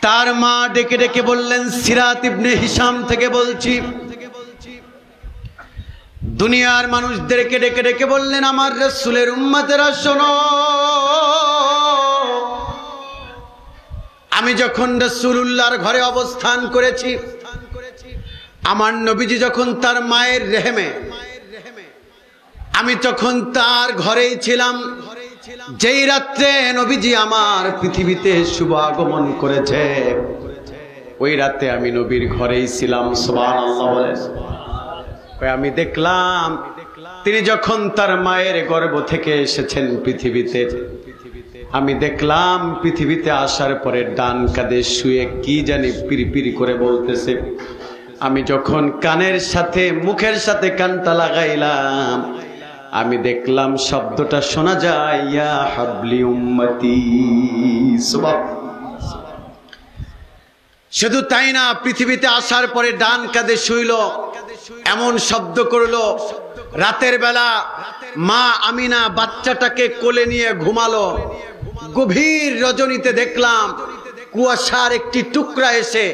তার মা ডেকে ডেকে বললেন, সিরাত ইবনে হিশাম থেকে বলছি, দুনিয়ার মানুষদেরকে ডেকে ডেকে বললেন, আমার রাসূলের উম্মতেরা শোনো, আমি যখন রাসূলুল্লাহর ঘরে অবস্থান করেছি, আমার নবীজি যখন তার মায়ের রেহেমে, আমি তখন তার ঘরেই ছিলাম। যেই রাত্রে নবীজি আমার পৃথিবীতে শুভ আগমন করেছে, ওই রাতে আমি নবীর ঘরেই ছিলাম। সুবহানাল্লাহ বলে। আমি দেখলাম তিনি যখন তার মায়ের গর্ভ থেকে এসেছেন পৃথিবীতে, আমি দেখলাম পৃথিবীতে আসার পরে ডান কাঁধে শুয়ে কি জানি পিরিপিরি করে বলতেছে। আমি যখন কানের সাথে মুখের সাথে কানটা লাগাইলাম, আমি দেখলাম শব্দটা শোনা যায়, ইয়া হাবলি উম্মতি। শুধু তাই না, পৃথিবীতে আসার পরে ডান কাঁধে শুইল, এমন শব্দ করলো, রাতের বেলা মা আমিনা বাচ্চাটাকে কোলে নিয়ে ঘুমালো। গভীর রজনীতে দেখলাম কুয়াশার একটি টুকরা এসে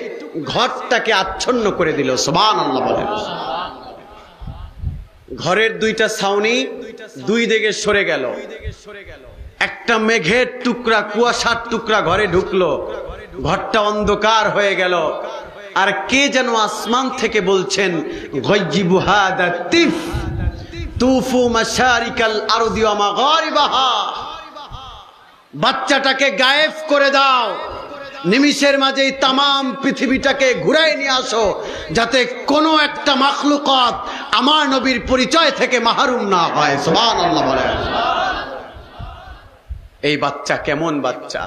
ঘরটাকে আচ্ছন্ন করে দিল। সুবহানাল্লাহ বলেন। ঘরের দুইটা ছাউনি দুই দিকে সরে গেল, একটা মেঘের টুকরা, কুয়াশার টুকরা ঘরে ঢুকলো, ঘরটা অন্ধকার হয়ে গেল। আর কে যেন আসমান থেকে বলছেন, গায়্যিবু হাদা তিফ তুফু মাশারিকাল আরদি ওয়া মাগারিবাহা, বাচ্চাটাকে গায়েব করে দাও, নিমিষের মাঝেই তামাম পৃথিবীটাকে ঘুরাই নিয়ে আসো, যাতে কোনো একটা মাখলুকাত আমার নবীর পরিচয় থেকে মাহরুম না হয়। সুবহানাল্লাহ বলেন। এই বাচ্চা কেমন বাচ্চা!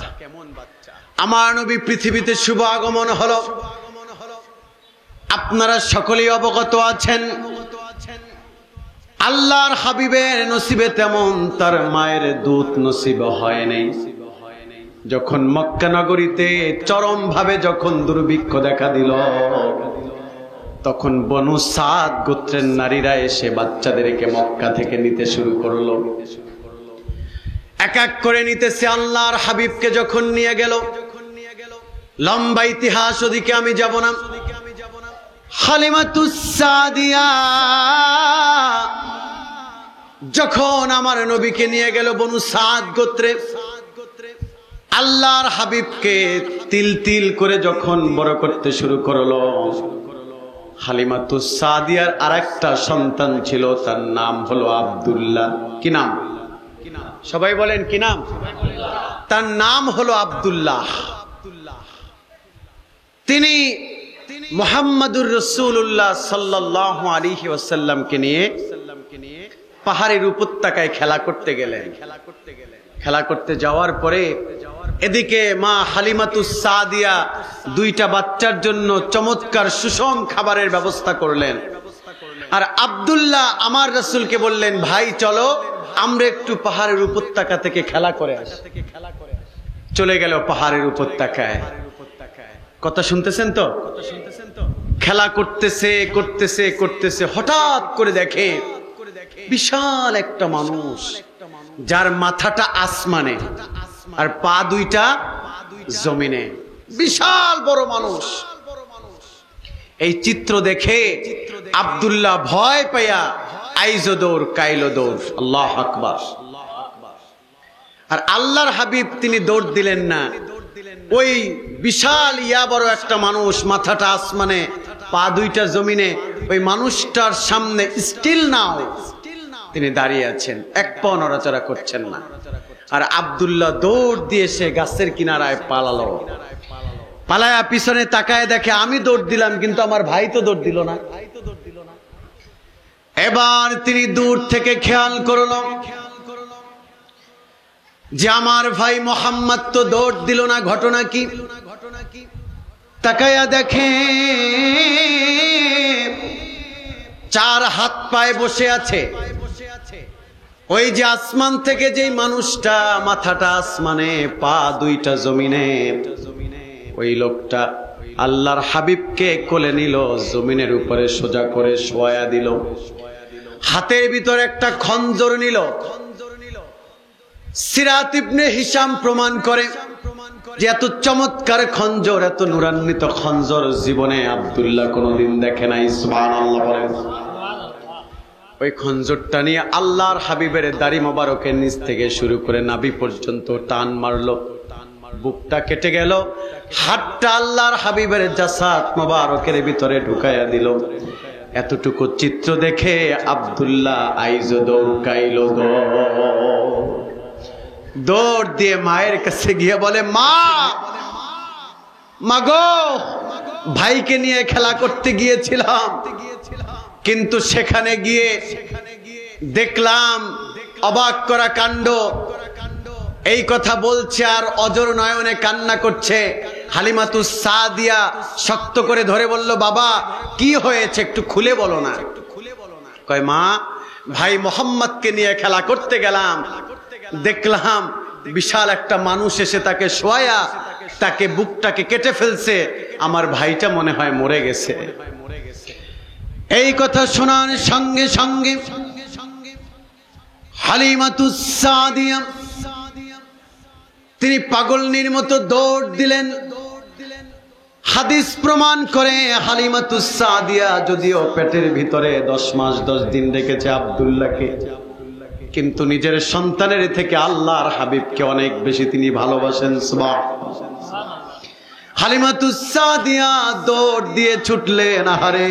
আমার নবী পৃথিবীতে শুভ আগমন হলো। আপনারা সকলেই অবগত আছেন, আল্লাহর হাবিবের নসিবে তেমন তার মায়ের দূত নসিব হয় নাই। যখন মক্কা নগরীতে চরম ভাবে যখন দুর্ভিক্ষ দেখা দিল, তখন বনু সাদ গোত্রের নারীরা এসে বাচ্চাদেরকে মক্কা থেকে নিতে শুরু করলো। এক এক করে নিতেছে। আল্লাহর হাবিবকে যখন নিয়ে গেল, লম্বা ইতিহাস, ওদিকে আমি যাব না। হালিমাতুস সাদিয়া যখন আমার নবীকে নিয়ে গেল বনু সাদ গোত্রে, আল্লাহর হাবিবকে তিল তিল করে যখন বড় করতে শুরু করলো, হালিমাতুস সাদিয়ার আরেকটা সন্তান ছিল, তার নাম হলো আব্দুল্লাহ। কি নাম? সবাই বলেন কি নাম? তার নাম হলো আব্দুল্লাহ। তিনি মুহাম্মাদুর রাসূলুল্লাহ সাল্লাল্লাহু আলাইহি ওয়াসাল্লামকে নিয়ে পাহাড়ের উপত্যকায় খেলা করতে গেলেন। খেলা করতে যাওয়ার পরে এদিকে মা হালিমাতুস সাদিয়া দুইটা বাচ্চার জন্য চমৎকার সুষম খাবারের ব্যবস্থা করলেন। আর আব্দুল্লাহ আমার রাসূলকে বললেন, ভাই চলো আমরা একটু পাহাড়ের উপত্যকা থেকে খেলা করে আসি। চলে গেল পাহাড়ের উপত্যকায়। কথা শুনতেছেন তো? খেলা করতেছে করতেছে করতেছে, হঠাৎ করে দেখে বিশাল একটা মানুষ, যার মাথাটা আসমানে আর পা দুইটা জমিনে। বিশাল বড় মানুষ। এই চিত্র দেখে আব্দুল্লাহ ভয় পাইয়া আইজো দৌড় কাইলো দৌড়। আল্লাহু আকবার। আর আল্লাহর হাবিব তিনি দৌড় দিলেন না, ওই বিশাল ইয়া বড় একটা মানুষ, মাথাটা আসমানে পা দুইটা জমিনে, ওই মানুষটার সামনে স্টিল নাও তিনি দাঁড়িয়ে আছেন, এক পা নড়াচড়া করছেন না। আর আব্দুল্লাহ দৌড় দিয়ে সে গাছের কিনারায় পালালো। পালায়া পিছনে তাকায় দেখে আমি দৌড় দিলাম, কিন্তু আমার ভাই তো দৌড় দিল না। এবার তিনি দূর থেকে খেয়াল করল যে আমার ভাই মোহাম্মদ তো দৌড় দিল না, ঘটনা কি? তাকায়া দেখে চার হাত পায়ে বসে আছে। ওই যে আসমান থেকে যেই মানুষটা, মাথাটা আসমানে পা দুইটা জমিনে, ওই লোকটা আল্লাহর হাবিবকে কোলে নিল, জমিনের উপরে সোজা করে শোয়া দিল। হাতের ভিতরে একটা খঞ্জর নিল। সিরাত ইবনে হিশাম প্রমাণ করে যে এত চমৎকার খঞ্জর, এত নূরান্বিত খঞ্জর জীবনে আব্দুল্লাহ কোনদিন দেখে নাই। সুবহানাল্লাহ বলেন। ওই খঞ্জরটা নিয়ে আল্লাহর হাবিবের দাড়ি মোবারকের নিচ থেকে শুরু করে নাভি পর্যন্ত টান মারলো, বুকটা কেটে গেল, হাতটা আল্লাহর হাবিবের জাসাদ মোবারকের ভিতরে ঢুকাইয়া দিল। এতটুকু চিত্র দেখে আব্দুল্লাহ আইজ দৌড়াইল, দৌড় দিয়ে মায়ের কাছে গিয়ে বলে, মা মাগো, ভাইকে নিয়ে খেলা করতে গিয়েছিলাম, কিন্তু সেখানে গিয়ে দেখলাম অবাক করা কাণ্ড। এই কথা বলছে আর অজর নয়নে কান্না করছে। হালিমাতুস সাদিয়া শক্ত করে ধরে বলল, বাবা কি হয়েছে একটু খুলে বলো না। কয়, মা ভাই মোহাম্মদকে নিয়ে খেলা করতে গেলাম, দেখলাম বিশাল একটা মানুষ এসে তাকে শোয়া, তাকে বুকটাকে কেটে ফেলছে, আমার ভাইটা মনে হয় মরে গেছে। এই কথা শোনার সঙ্গে সঙ্গে হালিমাতুস সাদিয়া তিনি পাগলনির মতো দৌড় দিলেন। হাদিস প্রমাণ করে হালিমাতুস সাদিয়া যদিও পেটের ভিতরে 10 মাস 10 দিন রেখেছে আব্দুল্লাহকে, কিন্তু নিজের সন্তানের থেকে আল্লাহর হাবিবকে অনেক বেশি তিনি ভালোবাসেন। সুবহানাল্লাহ। হালিমাতুস সাদিয়া দৌড় দিয়ে ছুটলেন, আহারে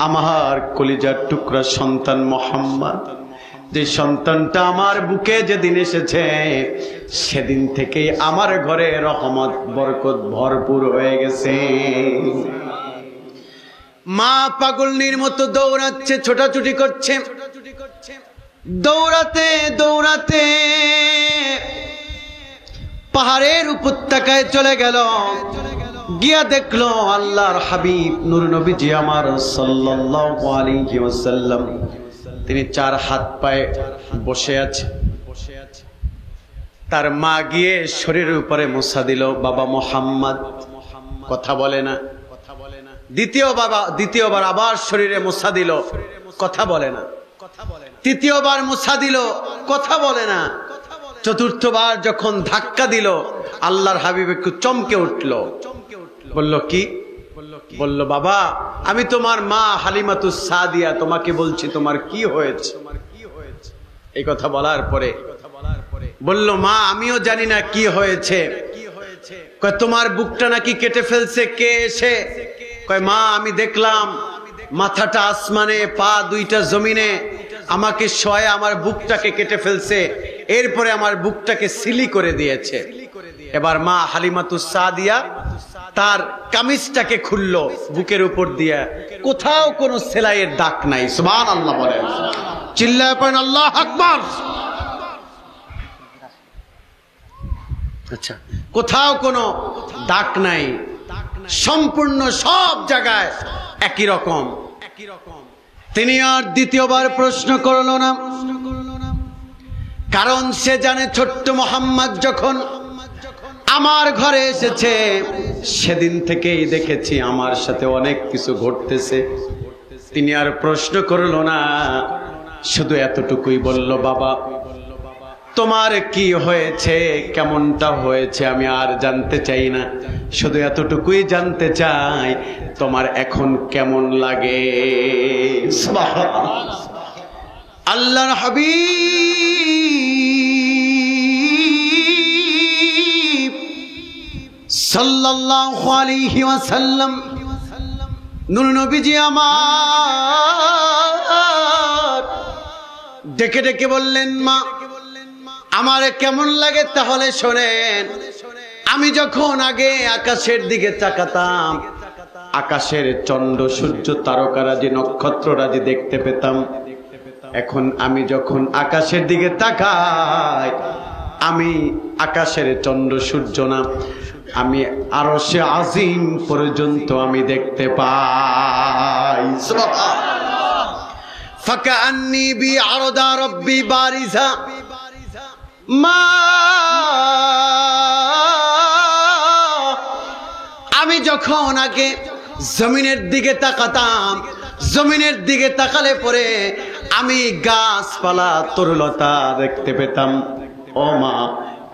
আমার কলিজার টুকরা সন্তান মোহাম্মদ, যে সন্তানটা আমার বুকে যেদিন এসেছে সেদিন থেকে আমার ঘরে রহমত বরকত ভরপুর হয়ে গেছে। মা পাগলনির মতো দৌড়াচ্ছে, ছোটাছুটি করছে, দৌড়াতে দৌড়াতে পাহাড়ের উপত্যকায় চলে গেল। গিয়া দেখলো আল্লাহর হাবিব নূর নবীজি আমার সাল্লাল্লাহু আলাইহি ওয়াসাল্লাম তিনি 4 হাত পায়ে বসে আছে। তার মা গিয়ে শরীরের উপরে মুছা দিল, বাবা মোহাম্মদ কথা বলে না। দ্বিতীয়বার আবার শরীরে মুছা দিল, কথা বলে না। তৃতীয়বার মুছা দিল, কথা বলে না। চতুর্থবার যখন ধাক্কা দিল, আল্লাহর হাবিব একটু চমকে উঠল, বলল কি? বলল, বাবা আমি তোমার মা হালিমাতুস সাদিয়া, তোমাকে বলছি তোমার কি হয়েছে। এই কথা বলার পরে বলল, মা আমিও জানি না কি হয়েছে। কয়, তোমার বুকটা নাকি কেটে ফেলছে কে এসে? কয়, মা আমি দেখলাম মাথাটা আসমানে, পা 2টা জমিনে, আমাকে শোয়া আমার বুকটাকে কেটে ফেলছে, এরপরে আমার বুকটাকে সিলি করে দিয়েছে। এবার মা হালিমাতুস সাদিয়া তার কামিজটাকে খুললো, বুকের উপর দিয়া কোথাও কোনো সেলাইয়ের দাগ নাই। সুবহানাল্লাহ বলেন, চিল্লায় পড়েন আল্লাহু আকবার। আচ্ছা, কোথাও কোনো দাগ নাই, সম্পূর্ণ সব জায়গায় একই রকম। তিনি আর দ্বিতীয়বার প্রশ্ন করল না, কারণ সে জানে ছোট্ট মোহাম্মদ যখন আমার ঘরে এসেছে সেদিন থেকেই দেখেছি আমার সাথে অনেক কিছু ঘটতেছে। তিনি আর প্রশ্ন করল না, শুধু এতটুকুই বলল, বাবা তোমার কি হয়েছে, কেমনটা হয়েছে আমি আর জানতে চাই না, শুধু এতটুকুই জানতে চাই তোমার এখন কেমন লাগে। সুবহানাল্লাহ। আল্লাহর হাবিব সাল্লাল্লাহু আলাইহি ওয়াসাল্লাম নূর নবীজি আমার ডেকে ডেকে বললেন, মা আমার কেমন লাগে তাহলে শোনেন। আমি যখন আগে আকাশের দিকে তাকাতাম, আকাশের চন্দ্র সূর্য তারকারাজি নক্ষত্ররাজি দেখতে পেতাম। এখন আমি যখন আকাশের দিকে তাকাই, আমি আকাশের চন্দ্র সূর্য না, আমি আরশে আজিম পর্যন্ত আমি দেখতে পাই। সুবহানাল্লাহ। ফাকান্নি বিআরদা রাব্বি বারিজা, মা আমি যখন আগে জমিনের দিকে তাকাতাম, জমিনের দিকে তাকালে পরে আমি গাছপালা তরুলতা দেখতে পেতাম। ও মা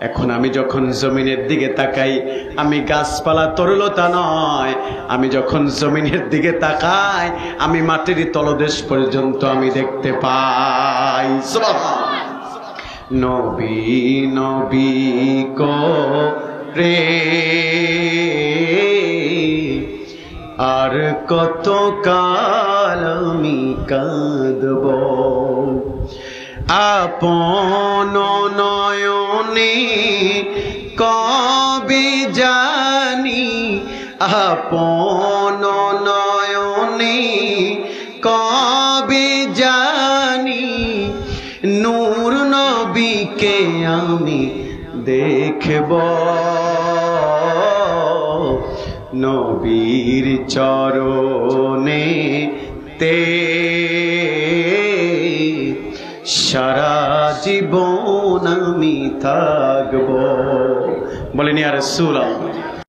এখন আমি যখন জমিনের দিকে তাকাই, আমি গাছপালা তরুলতা নয়, আমি যখন জমিনের দিকে তাকাই আমি মাটির তলদেশ পর্যন্ত আমি দেখতে পাই। নবী নবী করে আর কত কাল আমি কাঁদব, আপন নয়নে কবে জানি, আপন নয়নে কবে জানি নূর নবীকে আমি দেখব, নবীর চরণে তে সারা জীবন আমি থাকব। বলেন ইয়া রাসূলুল্লাহ।